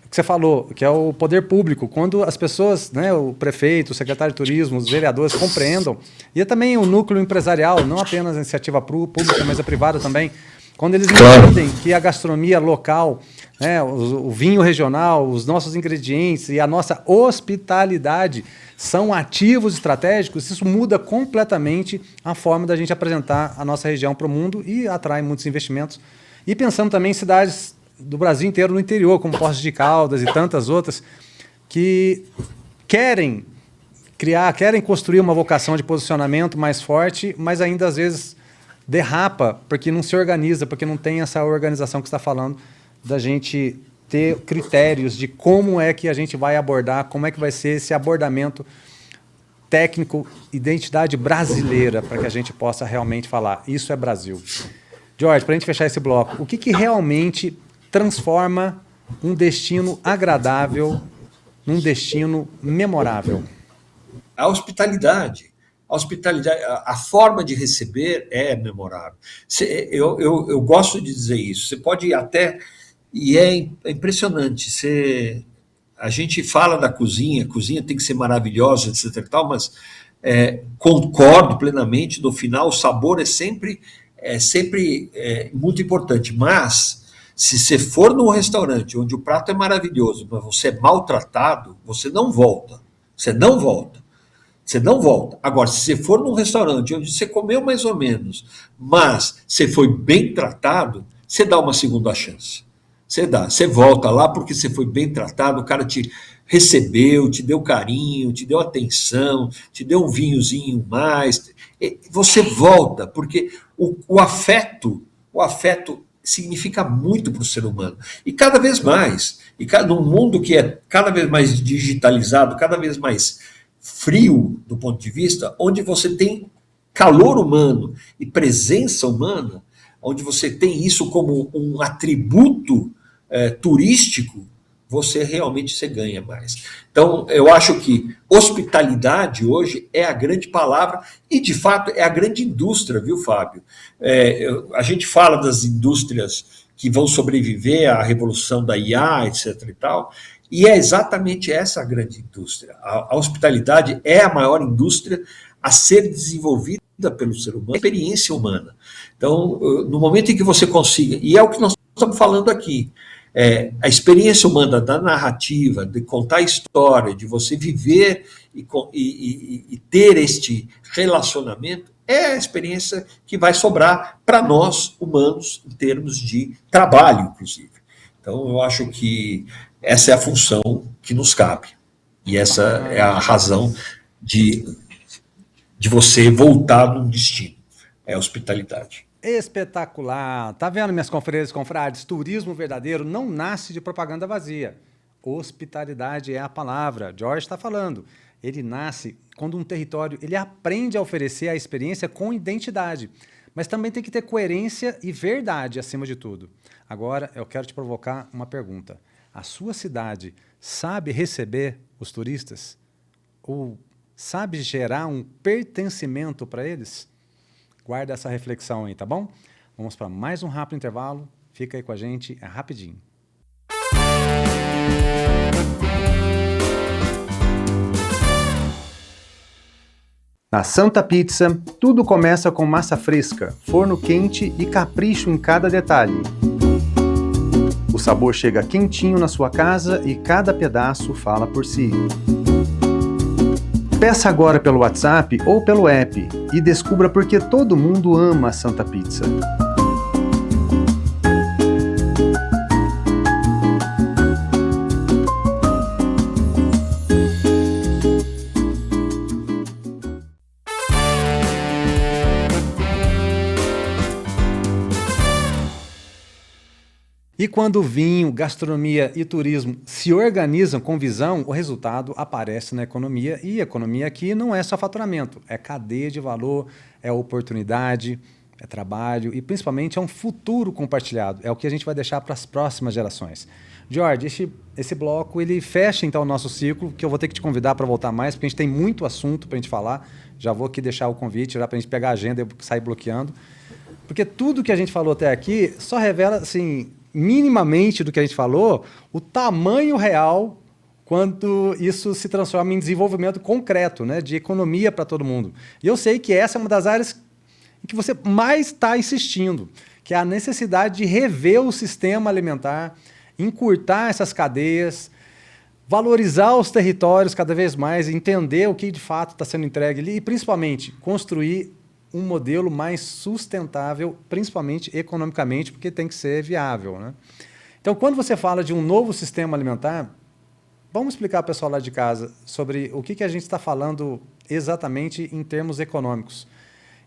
S1: que você falou, que é o poder público. Quando as pessoas, né, o prefeito, o secretário de turismo, os vereadores compreendam, e também o núcleo empresarial, não apenas a iniciativa pública, mas a privada também, quando eles entendem que a gastronomia local, né, o vinho regional, os nossos ingredientes e a nossa hospitalidade são ativos estratégicos, isso muda completamente a forma da gente apresentar a nossa região para o mundo e atrai muitos investimentos. E pensando também em cidades do Brasil inteiro no interior, como Poços de Caldas e tantas outras, que querem construir uma vocação de posicionamento mais forte, mas ainda às vezes derrapa porque não se organiza, porque não tem essa organização que você está falando, da gente ter critérios de como é que a gente vai abordar, como é que vai ser esse abordamento técnico, identidade brasileira, para que a gente possa realmente falar, isso é Brasil. Jorge, para a gente fechar esse bloco, o que realmente transforma um destino agradável num destino memorável?
S2: A hospitalidade. A hospitalidade, a forma de receber é memorável. Eu gosto de dizer isso. Você pode até... E é impressionante. A gente fala da cozinha, a cozinha tem que ser maravilhosa, etc. e tal, mas concordo plenamente, no final o sabor é sempre muito importante. Mas, se você for num restaurante onde o prato é maravilhoso, mas você é maltratado, você não volta. Você não volta. Você não volta. Agora, se você for num restaurante onde você comeu mais ou menos, mas você foi bem tratado, você dá uma segunda chance. Você volta lá porque você foi bem tratado, o cara te recebeu, te deu carinho, te deu atenção, te deu um vinhozinho mais. Você volta, porque o afeto significa muito para o ser humano. E cada vez mais, num mundo que é cada vez mais digitalizado, cada vez mais frio do ponto de vista, onde você tem calor humano e presença humana, onde você tem isso como um atributo turístico, você realmente ganha mais. Então, eu acho que hospitalidade hoje é a grande palavra e, de fato, é a grande indústria, viu, Fábio? A gente fala das indústrias que vão sobreviver à revolução da IA, etc. e tal, e é exatamente essa a grande indústria. A hospitalidade é a maior indústria a ser desenvolvida pelo ser humano, a experiência humana. Então, no momento em que você consiga, e é o que nós estamos falando aqui, a experiência humana da narrativa, de contar a história, de você viver e ter este relacionamento, é a experiência que vai sobrar para nós, humanos, em termos de trabalho, inclusive. Então, eu acho que essa é a função que nos cabe. E essa é a razão de você voltar num destino. É a hospitalidade.
S1: Espetacular! Tá vendo, minhas confrades, confrades? Turismo verdadeiro não nasce de propaganda vazia. Hospitalidade é a palavra. George está falando. Ele nasce quando um território ele aprende a oferecer a experiência com identidade. Mas também tem que ter coerência e verdade acima de tudo. Agora, eu quero te provocar uma pergunta. A sua cidade sabe receber os turistas? Ou sabe gerar um pertencimento para eles? Guarda essa reflexão aí, tá bom? Vamos para mais um rápido intervalo. Fica aí com a gente, é rapidinho. Na Santa Pizza, tudo começa com massa fresca, forno quente e capricho em cada detalhe. O sabor chega quentinho na sua casa e cada pedaço fala por si. Peça agora pelo WhatsApp ou pelo app e descubra por que todo mundo ama a Santa Pizza. E quando vinho, gastronomia e turismo se organizam com visão, o resultado aparece na economia. E economia aqui não é só faturamento, é cadeia de valor, é oportunidade, é trabalho e principalmente é um futuro compartilhado. É o que a gente vai deixar para as próximas gerações. Jorge, esse bloco ele fecha então o nosso ciclo, que eu vou ter que te convidar para voltar mais, porque a gente tem muito assunto para a gente falar. Já vou aqui deixar o convite já para a gente pegar a agenda e sair bloqueando. Porque tudo que a gente falou até aqui só revela, assim, minimamente do que a gente falou, o tamanho real quando isso se transforma em desenvolvimento concreto, né, de economia para todo mundo. E eu sei que essa é uma das áreas em que você mais está insistindo, que é a necessidade de rever o sistema alimentar, encurtar essas cadeias, valorizar os territórios cada vez mais, entender o que de fato está sendo entregue ali e, principalmente, construir um modelo mais sustentável, principalmente economicamente, porque tem que ser viável, né? Então, quando você fala de um novo sistema alimentar, vamos explicar para o pessoal lá de casa sobre o que a gente está falando exatamente em termos econômicos.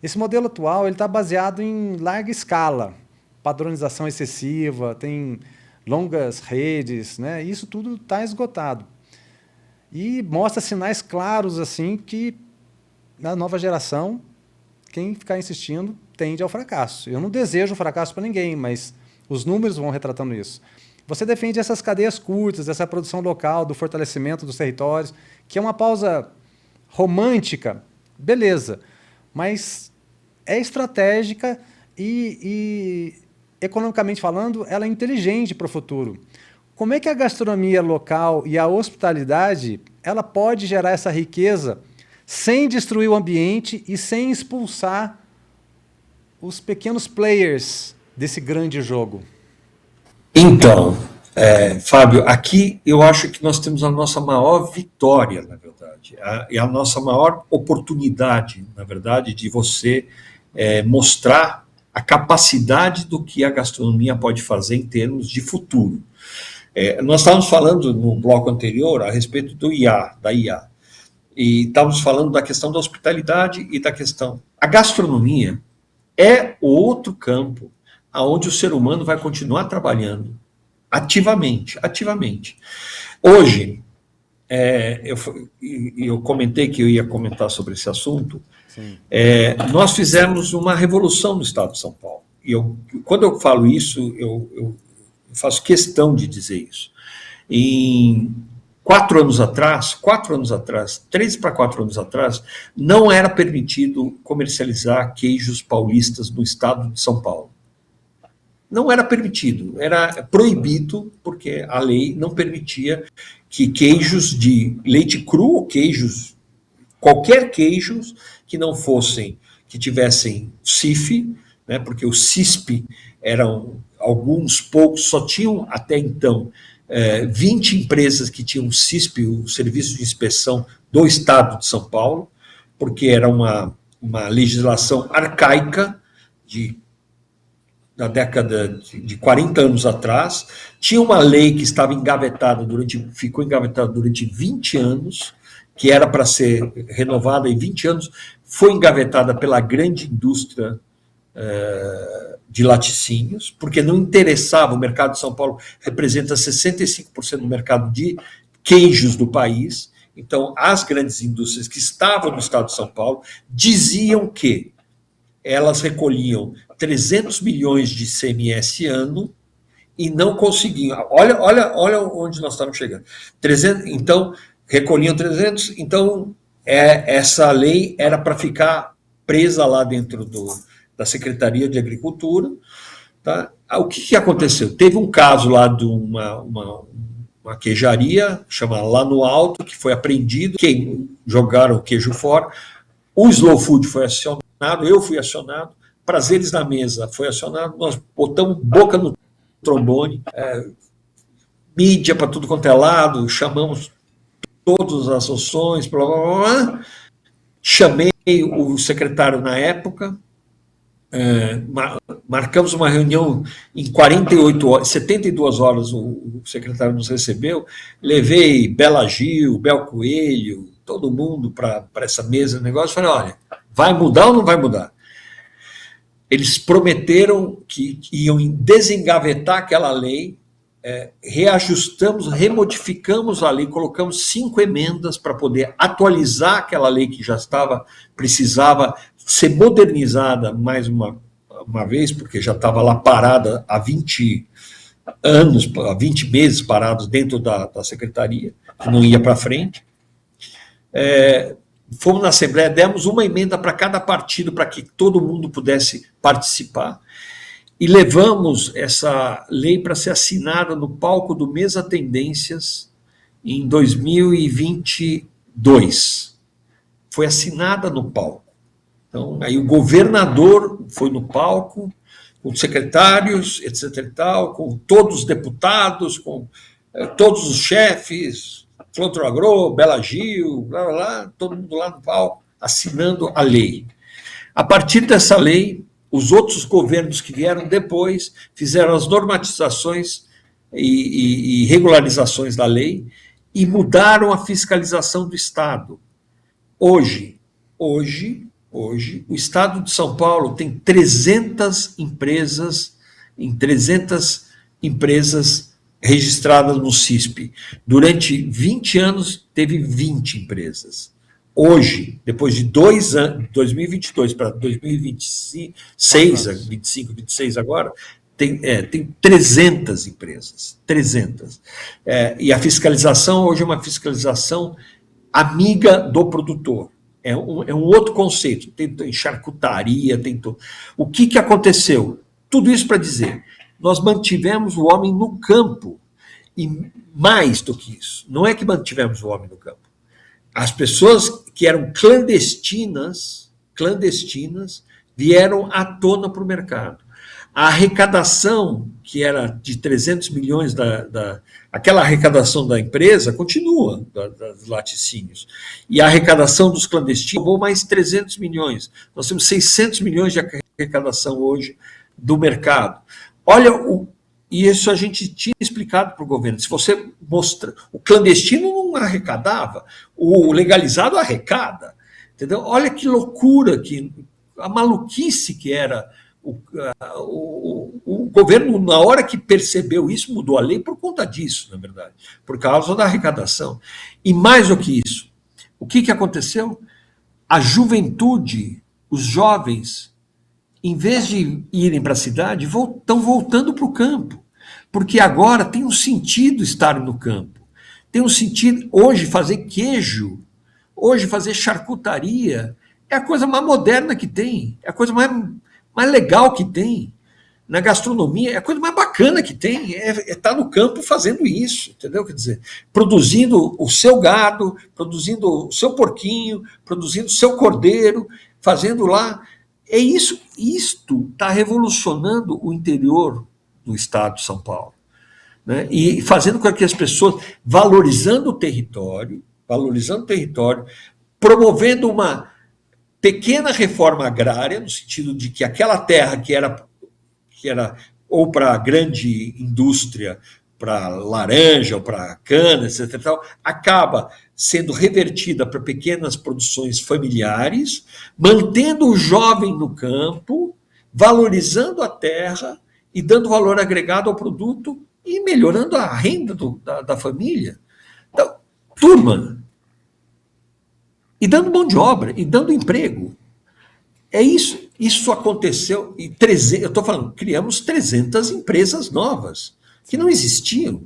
S1: Esse modelo atual está baseado em larga escala, padronização excessiva, tem longas redes, né? Isso tudo está esgotado. E mostra sinais claros assim que na nova geração, quem ficar insistindo tende ao fracasso. Eu não desejo fracasso para ninguém, mas os números vão retratando isso. Você defende essas cadeias curtas, essa produção local, do fortalecimento dos territórios, que é uma pausa romântica, beleza, mas é estratégica e economicamente falando, ela é inteligente para o futuro. Como é que a gastronomia local e a hospitalidade ela pode gerar essa riqueza sem destruir o ambiente e sem expulsar os pequenos players desse grande jogo?
S2: Então, Fábio, aqui eu acho que nós temos a nossa maior vitória, na verdade, e a nossa maior oportunidade, na verdade, de você mostrar a capacidade do que a gastronomia pode fazer em termos de futuro. Nós estávamos falando no bloco anterior a respeito do IA, da IA, e estávamos falando da questão da hospitalidade e da questão... A gastronomia é outro campo onde o ser humano vai continuar trabalhando ativamente. Hoje, eu comentei que eu ia comentar sobre esse assunto. Nós fizemos uma revolução no estado de São Paulo. E quando eu falo isso, eu faço questão de dizer isso. Em 4 anos atrás, 3 para 4 anos atrás, não era permitido comercializar queijos paulistas no estado de São Paulo. Não era permitido, era proibido, porque a lei não permitia que queijos de leite cru ou queijos, qualquer queijos que não fossem, que tivessem CIF, né, porque o CISP eram alguns poucos, só tinham até então 20 empresas que tinham CISP, o Serviço de Inspeção do Estado de São Paulo, porque era uma legislação arcaica da década de 40 anos atrás. Tinha uma lei que estava ficou engavetada durante 20 anos, que era para ser renovada em 20 anos, foi engavetada pela grande indústria de laticínios, porque não interessava. O mercado de São Paulo representa 65% do mercado de queijos do país. Então, as grandes indústrias que estavam no estado de São Paulo diziam que elas recolhiam 300 milhões de ICMS ano e não conseguiam. Olha onde nós estamos chegando. 300, então, recolhiam 300, então essa lei era para ficar presa lá dentro da Secretaria de Agricultura. Tá? O que aconteceu? Teve um caso lá de uma queijaria, chama Lá no Alto, que foi apreendido, que jogaram o queijo fora, o Slow Food foi acionado, eu fui acionado, Prazeres na Mesa foi acionado, nós botamos boca no trombone, mídia para tudo quanto é lado, chamamos todas as ações, blá, blá, blá, chamei o secretário na época, marcamos uma reunião em 48 horas, 72 horas o secretário nos recebeu, levei Bela Gil, Bel Coelho, todo mundo para essa mesa de negócio, falei, olha, vai mudar ou não vai mudar? Eles prometeram que iam desengavetar aquela lei, reajustamos, remodificamos a lei, colocamos 5 emendas para poder atualizar aquela lei que já precisava ser modernizada mais uma vez, porque já estava lá parada há 20 anos, há 20 meses parados dentro da secretaria, que não ia para frente. Fomos na Assembleia, demos uma emenda para cada partido, para que todo mundo pudesse participar. e levamos essa lei para ser assinada no palco do Mesa Tendências em 2022. Foi assinada no palco. Então, aí o governador foi no palco, com secretários, etc. e tal, com todos os deputados, com todos os chefes, Flotro Agro, Bela Gil, blá, blá, blá, todo mundo lá no palco, assinando a lei. A partir dessa lei, os outros governos que vieram depois fizeram as normatizações e regularizações da lei e mudaram a fiscalização do Estado. Hoje, o Estado de São Paulo tem 300 empresas, em 300 empresas registradas no CISP. Durante 20 anos, teve 20 empresas. Hoje, depois de 2 anos, 2022 para 2026, 25, 26 agora, tem 300 empresas, 300. E a fiscalização hoje é uma fiscalização amiga do produtor. É um outro conceito. Tem charcutaria, tem tudo. O que aconteceu? Tudo isso para dizer, nós mantivemos o homem no campo. E mais do que isso, não é que mantivemos o homem no campo. As pessoas que eram clandestinas vieram à tona para o mercado. A arrecadação, que era de 300 milhões, aquela arrecadação da empresa, continua, dos laticínios. E a arrecadação dos clandestinos roubou mais 300 milhões. Nós temos 600 milhões de arrecadação hoje do mercado. Olha, e isso a gente tinha explicado para o governo. Se você mostra, o clandestino não arrecadava, o legalizado arrecada. Entendeu? Olha que loucura, a maluquice que era. O governo, na hora que percebeu isso, mudou a lei por conta disso, na verdade, por causa da arrecadação. E mais do que isso, o que aconteceu? A juventude, os jovens, em vez de irem para a cidade, estão voltando para o campo, porque agora tem um sentido estar no campo. Tem um sentido, hoje, fazer queijo, hoje, fazer charcutaria, é a coisa mais moderna que tem, é a coisa mais legal que tem. Na gastronomia, é a coisa mais bacana que tem, estar no campo fazendo isso, entendeu? Quer dizer, produzindo o seu gado, produzindo o seu porquinho, produzindo o seu cordeiro, fazendo lá. É isso, isto está revolucionando o interior do estado de São Paulo, né? E fazendo com que as pessoas, valorizando o território, promovendo uma pequena reforma agrária, no sentido de que aquela terra que era ou para grande indústria, para laranja ou para cana, etc., acaba sendo revertida para pequenas produções familiares, mantendo o jovem no campo, valorizando a terra e dando valor agregado ao produto e melhorando a renda da família. Então, turma, e dando mão de obra, e dando emprego. É isso. Isso aconteceu, e eu estou falando, criamos 300 empresas novas, que não existiam,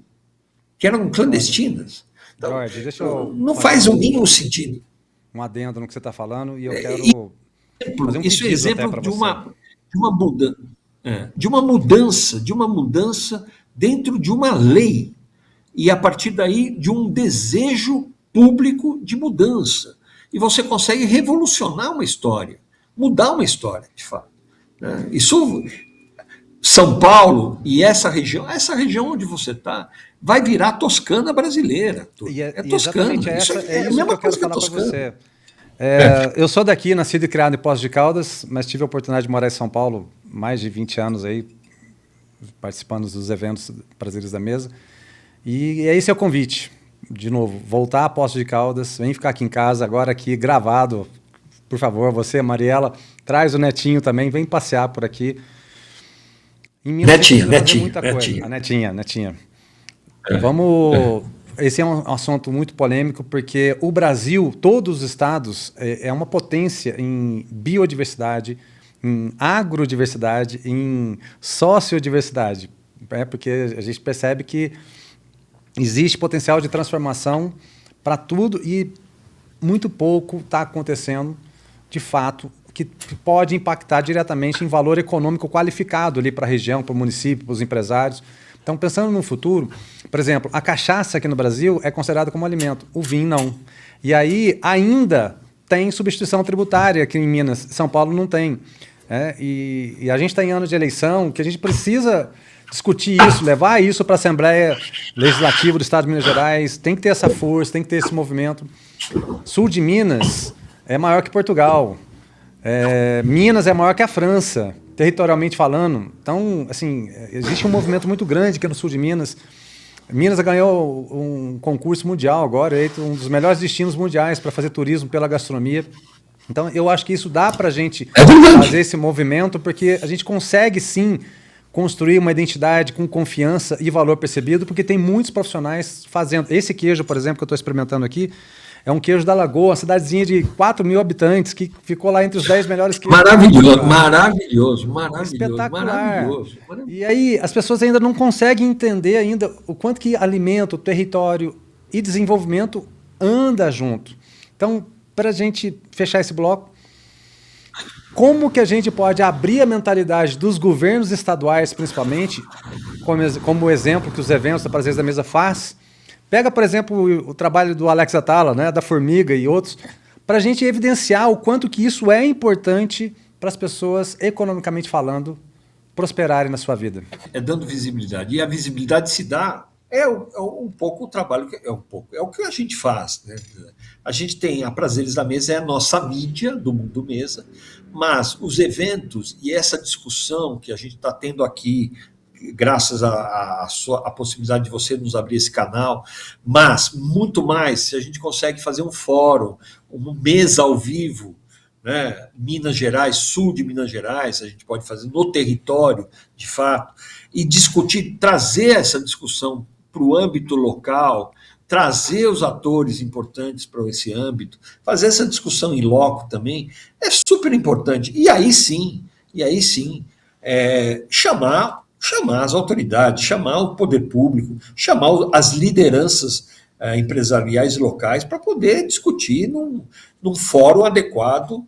S2: que eram clandestinas. Então, não faz o mínimo sentido.
S1: Um adendo no que você está falando, e eu quero fazer um
S2: isso é exemplo de uma mudança dentro de uma lei, e a partir daí de um desejo público de mudança. E você consegue revolucionar uma história, mudar uma história, de fato. Isso, São Paulo e essa região onde você está, vai virar Toscana brasileira.
S1: É Toscana. É isso que eu quero falar para você. Eu sou daqui, nascido e criado em Poços de Caldas, mas tive a oportunidade de morar em São Paulo mais de 20 anos aí, participando dos eventos Prazeres da Mesa. E esse é o convite. De novo, voltar a Poços de Caldas, vem ficar aqui em casa, agora aqui gravado, por favor, você, Mariela, traz o Netinho também, vem passear por aqui.
S2: Netinha.
S1: A Netinha. Vamos... Esse é um assunto muito polêmico, porque o Brasil, todos os estados, é uma potência em biodiversidade, em agrodiversidade, em sociodiversidade. Porque a gente percebe que existe potencial de transformação para tudo e muito pouco está acontecendo, de fato, que pode impactar diretamente em valor econômico qualificado ali para a região, para o município, para os empresários. Então, pensando no futuro, por exemplo, a cachaça aqui no Brasil é considerada como alimento, o vinho não. E aí ainda tem substituição tributária aqui em Minas, São Paulo não tem. E a gente está em ano de eleição, que a gente precisa discutir isso, levar isso para a Assembleia Legislativa do Estado de Minas Gerais, tem que ter essa força, tem que ter esse movimento. Sul de Minas é maior que Portugal, Minas é maior que a França, territorialmente falando. Então, assim, existe um movimento muito grande aqui no sul de Minas. Minas ganhou um concurso mundial agora, um dos melhores destinos mundiais para fazer turismo pela gastronomia. Então, eu acho que isso dá para a gente fazer esse movimento, porque a gente consegue, sim, construir uma identidade com confiança e valor percebido, porque tem muitos profissionais fazendo. Esse queijo, por exemplo, que eu estou experimentando aqui, é um queijo da Lagoa, uma cidadezinha de 4 mil habitantes, que ficou lá entre os 10 melhores queijos.
S2: Maravilhoso.
S1: Espetacular.
S2: Maravilhoso.
S1: E aí, as pessoas ainda não conseguem entender ainda o quanto que alimento, território e desenvolvimento anda junto. Então, para a gente fechar esse bloco, como que a gente pode abrir a mentalidade dos governos estaduais, principalmente, como o exemplo que os eventos da Prazeres da Mesa faz? Pega, por exemplo, o trabalho do Alex Atala, né, da Formiga e outros, para a gente evidenciar o quanto que isso é importante para as pessoas, economicamente falando, prosperarem na sua vida.
S2: É dando visibilidade. E a visibilidade se dá, um pouco o trabalho, é o que a gente faz. Né? A gente tem a Prazeres da Mesa, é a nossa mídia do Mundo Mesa, mas os eventos e essa discussão que a gente está tendo aqui, graças à possibilidade de você nos abrir esse canal, mas muito mais, se a gente consegue fazer um fórum, uma mesa ao vivo, né, Minas Gerais, sul de Minas Gerais, a gente pode fazer no território, de fato, e discutir, trazer essa discussão para o âmbito local, trazer os atores importantes para esse âmbito, fazer essa discussão em loco também, é super importante. E aí sim, chamar as autoridades, chamar o poder público, chamar as lideranças empresariais locais para poder discutir num fórum adequado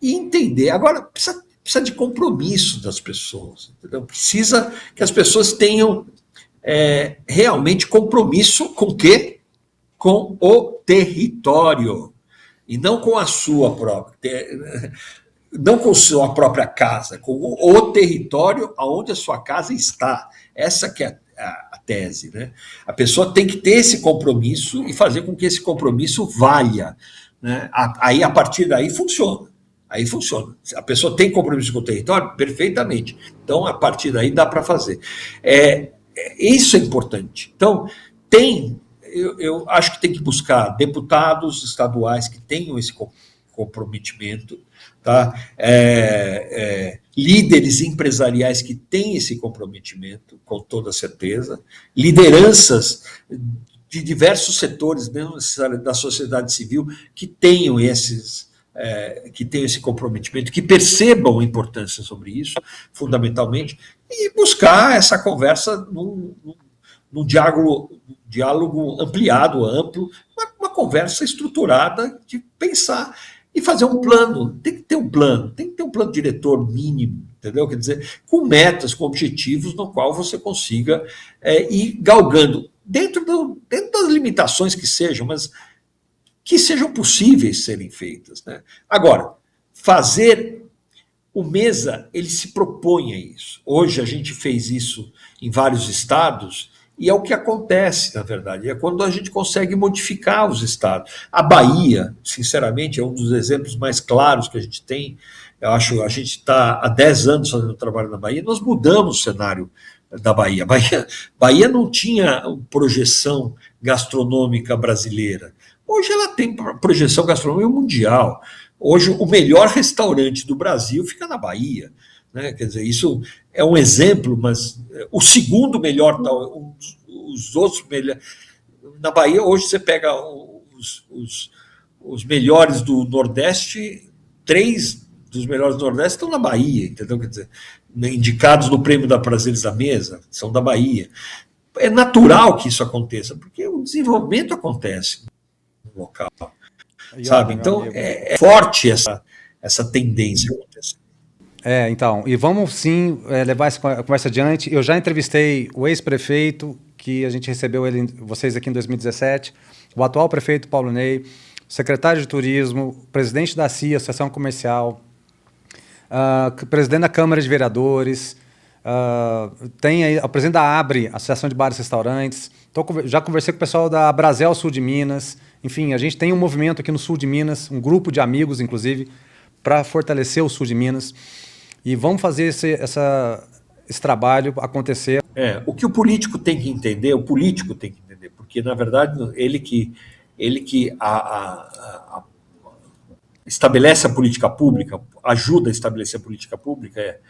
S2: e entender. Agora, precisa de compromisso das pessoas, entendeu? Precisa que as pessoas tenham realmente compromisso com o quê? Com o território, e não com a sua própria... Não com sua própria casa, com o território onde a sua casa está. Essa que é a tese. Né? A pessoa tem que ter esse compromisso e fazer com que esse compromisso valha. Né? Aí, a partir daí, funciona. Aí funciona. A pessoa tem compromisso com o território? Perfeitamente. Então, a partir daí, dá para fazer. Isso é importante. Então, eu acho que tem que buscar deputados estaduais que tenham esse comprometimento, tá? Líderes empresariais que têm esse comprometimento, com toda certeza, lideranças de diversos setores, mesmo da sociedade civil, que tenham esse comprometimento, que percebam a importância sobre isso, fundamentalmente, e buscar essa conversa num diálogo ampliado, amplo, uma conversa estruturada de pensar e fazer um plano. Tem que ter um plano diretor mínimo, entendeu? Quer dizer, com metas, com objetivos, no qual você consiga ir galgando, dentro das limitações que sejam, mas que sejam possíveis serem feitas. Né? Agora, o Mesa, ele se propõe a isso. Hoje a gente fez isso em vários estados, e é o que acontece, na verdade, é quando a gente consegue modificar os estados. A Bahia, sinceramente, é um dos exemplos mais claros que a gente tem. Eu acho, a gente está há 10 anos fazendo trabalho na Bahia, nós mudamos o cenário da Bahia. Bahia não tinha projeção gastronômica brasileira. Hoje ela tem projeção gastronômica mundial. Hoje o melhor restaurante do Brasil fica na Bahia. Né? Quer dizer, isso é um exemplo, mas o segundo melhor, os outros melhores. Na Bahia, hoje você pega os melhores do Nordeste, 3 dos melhores do Nordeste estão na Bahia, entendeu? Quer dizer, indicados no prêmio da Prazeres da Mesa, são da Bahia. É natural que isso aconteça, porque o desenvolvimento acontece no local. Sabe? Então, é forte essa tendência acontecer.
S1: Então, e vamos sim levar essa conversa adiante. Eu já entrevistei o ex-prefeito, que a gente recebeu vocês aqui em 2017, o atual prefeito Paulo Ney, o secretário de Turismo, o presidente da CIA, Associação Comercial, presidente da Câmara de Vereadores, tem aí o presidente da ABRE, Associação de Bares e Restaurantes. Já conversei com o pessoal da Brasel Sul de Minas. Enfim, a gente tem um movimento aqui no sul de Minas, um grupo de amigos, inclusive, para fortalecer o sul de Minas. E vamos fazer esse trabalho acontecer.
S2: O que o político tem que entender, porque, na verdade, ele que estabelece a política pública, ajuda a estabelecer a política pública,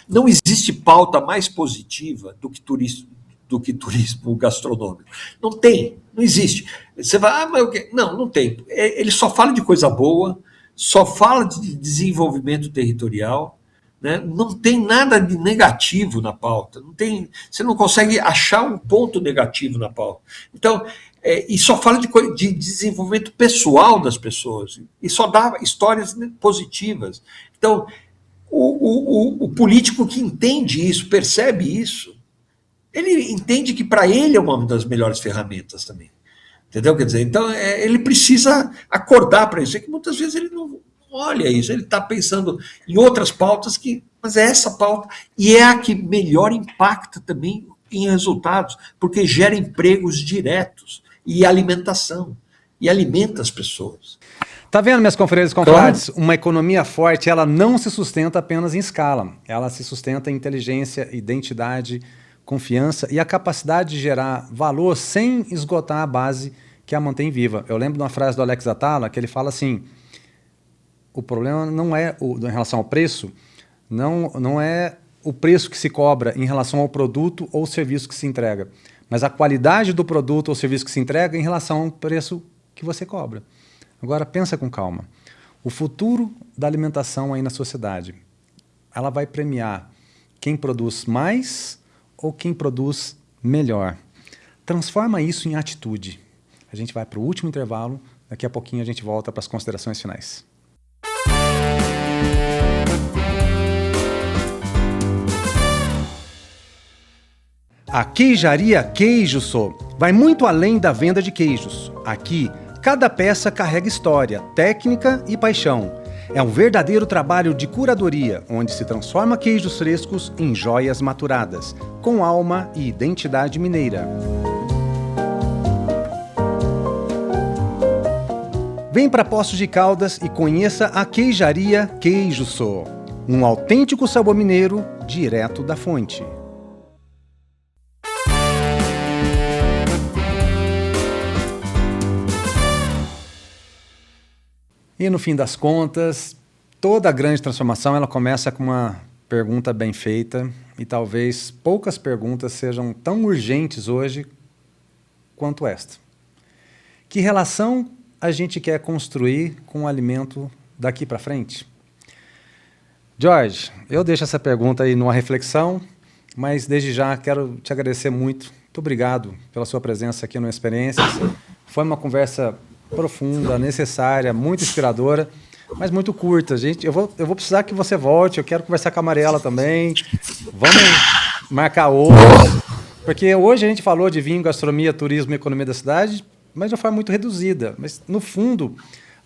S2: não existe pauta mais positiva do que turismo gastronômico. Não existe. Você vai, mas o quê? Não tem. Ele só fala de coisa boa, só fala de desenvolvimento territorial, né? Não tem nada de negativo na pauta. Você não consegue achar um ponto negativo na pauta. Então, e só fala de desenvolvimento pessoal das pessoas, e só dá histórias positivas. Então, o político que entende isso, percebe isso, ele entende que para ele é uma das melhores ferramentas também. Entendeu? Quer dizer, então ele precisa acordar para isso. É que muitas vezes ele não olha isso, ele está pensando em outras pautas, mas é essa pauta, e é a que melhor impacta também em resultados, porque gera empregos diretos e alimentação, e alimenta as pessoas.
S1: Tá vendo, minhas confrades e confrades? Uma economia forte, ela não se sustenta apenas em escala. Ela se sustenta em inteligência, identidade, confiança e a capacidade de gerar valor sem esgotar a base que a mantém viva. Eu lembro de uma frase do Alex Atala, que ele fala assim: o problema não é, em relação ao preço, não é o preço que se cobra em relação ao produto ou serviço que se entrega, mas a qualidade do produto ou serviço que se entrega em relação ao preço que você cobra. Agora, pensa com calma. O futuro da alimentação aí na sociedade, ela vai premiar quem produz mais ou quem produz melhor. Transforma isso em atitude. A gente vai para o último intervalo, daqui a pouquinho a gente volta para as considerações finais. A Queijaria Queijo Sou vai muito além da venda de queijos. Aqui, cada peça carrega história, técnica e paixão. É um verdadeiro trabalho de curadoria, onde se transforma queijos frescos em joias maturadas, com alma e identidade mineira. Vem para Poços de Caldas e conheça a Queijaria Queijo Sou. Um autêntico sabor mineiro, direto da fonte. E no fim das contas, toda grande transformação ela começa com uma pergunta bem feita, e talvez poucas perguntas sejam tão urgentes hoje quanto esta. Que relação a gente quer construir com o alimento daqui para frente? Jorge, eu deixo essa pergunta aí numa reflexão, mas desde já quero te agradecer muito. Muito obrigado pela sua presença aqui no Experiências. Foi uma conversa profunda, necessária, muito inspiradora, mas muito curta. Gente, eu vou precisar que você volte, eu quero conversar com a Mariela também. Vamos marcar outro, porque hoje a gente falou de vinho, gastronomia, turismo e economia da cidade, mas de uma forma muito reduzida. Mas, no fundo,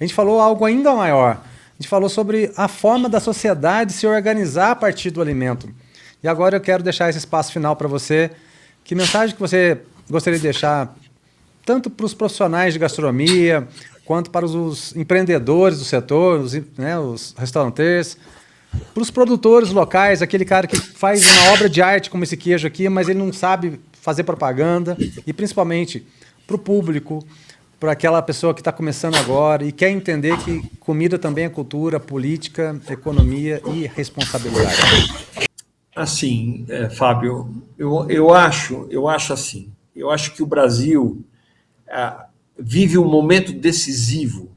S1: a gente falou algo ainda maior. A gente falou sobre a forma da sociedade se organizar a partir do alimento. E agora eu quero deixar esse espaço final para você. Que mensagem que você gostaria de deixar tanto para os profissionais de gastronomia, quanto para os empreendedores do setor, os restaurantes, para os produtores locais, aquele cara que faz uma obra de arte como esse queijo aqui, mas ele não sabe fazer propaganda, e principalmente para o público, para aquela pessoa que está começando agora e quer entender que comida também é cultura, política, economia e responsabilidade.
S2: Assim, Fábio, eu acho assim, eu acho que o Brasil vive um momento decisivo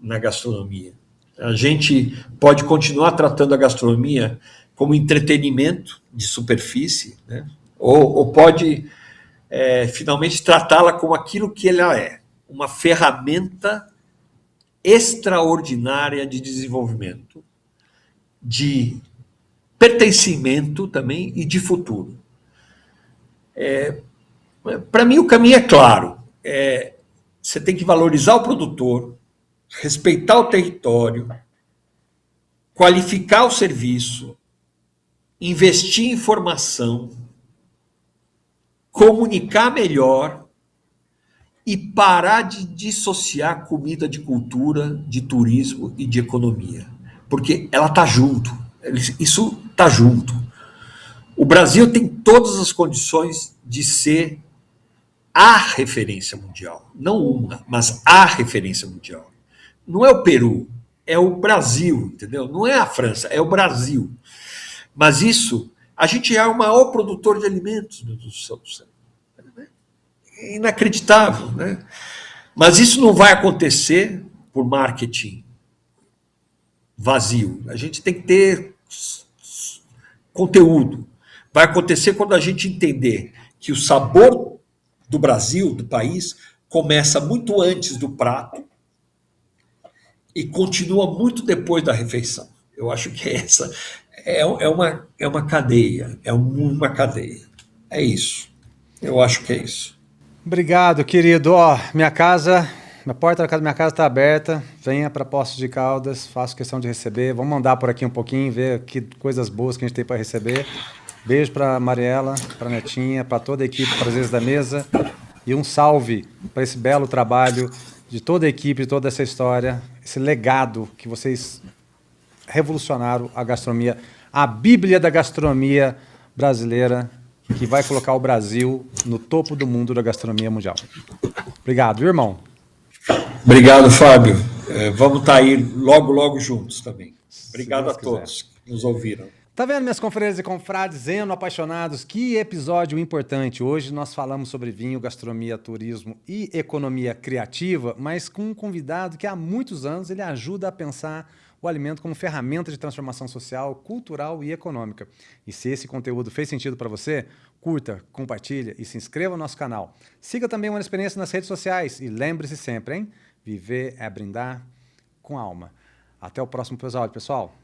S2: na gastronomia. A gente pode continuar tratando a gastronomia como entretenimento de superfície, né? ou pode finalmente tratá-la como aquilo que ela é, uma ferramenta extraordinária de desenvolvimento, de pertencimento também e de futuro. Para mim, o caminho é claro. Você tem que valorizar o produtor, respeitar o território, qualificar o serviço, investir em formação, comunicar melhor e parar de dissociar comida de cultura, de turismo e de economia. Porque ela está junto. Isso está junto. O Brasil tem todas as condições de ser a referência mundial. Não uma, mas a referência mundial. Não é o Peru, é o Brasil, entendeu? Não é a França, é o Brasil. Mas isso, a gente é o maior produtor de alimentos, meu Deus do céu. É inacreditável, né? Mas isso não vai acontecer por marketing vazio. A gente tem que ter conteúdo. Vai acontecer quando a gente entender que o sabor do Brasil, do país, começa muito antes do prato e continua muito depois da refeição. Eu acho que essa é uma cadeia, é uma cadeia. É isso. Eu acho que é isso.
S1: Obrigado, querido. Minha porta da minha casa está aberta. Venha para Poços de Caldas, faço questão de receber. Vamos andar por aqui um pouquinho, ver que coisas boas que a gente tem para receber. Beijo para Mariela, para Netinha, para toda a equipe Prazeres da Mesa. E um salve para esse belo trabalho de toda a equipe, de toda essa história, esse legado que vocês revolucionaram a gastronomia, a Bíblia da gastronomia brasileira, que vai colocar o Brasil no topo do mundo da gastronomia mundial. Obrigado, viu, irmão?
S2: Obrigado, Fábio. Vamos estar aí logo juntos também. Obrigado a todos que nos ouviram.
S1: Tá vendo, minhas confrades e confrades, eno-apaixonados? Que episódio importante. Hoje nós falamos sobre vinho, gastronomia, turismo e economia criativa, mas com um convidado que há muitos anos ele ajuda a pensar o alimento como ferramenta de transformação social, cultural e econômica. E se esse conteúdo fez sentido para você, curta, compartilha e se inscreva no nosso canal. Siga também o Uma Experiência nas redes sociais e lembre-se sempre, hein? Viver é brindar com alma. Até o próximo episódio, pessoal.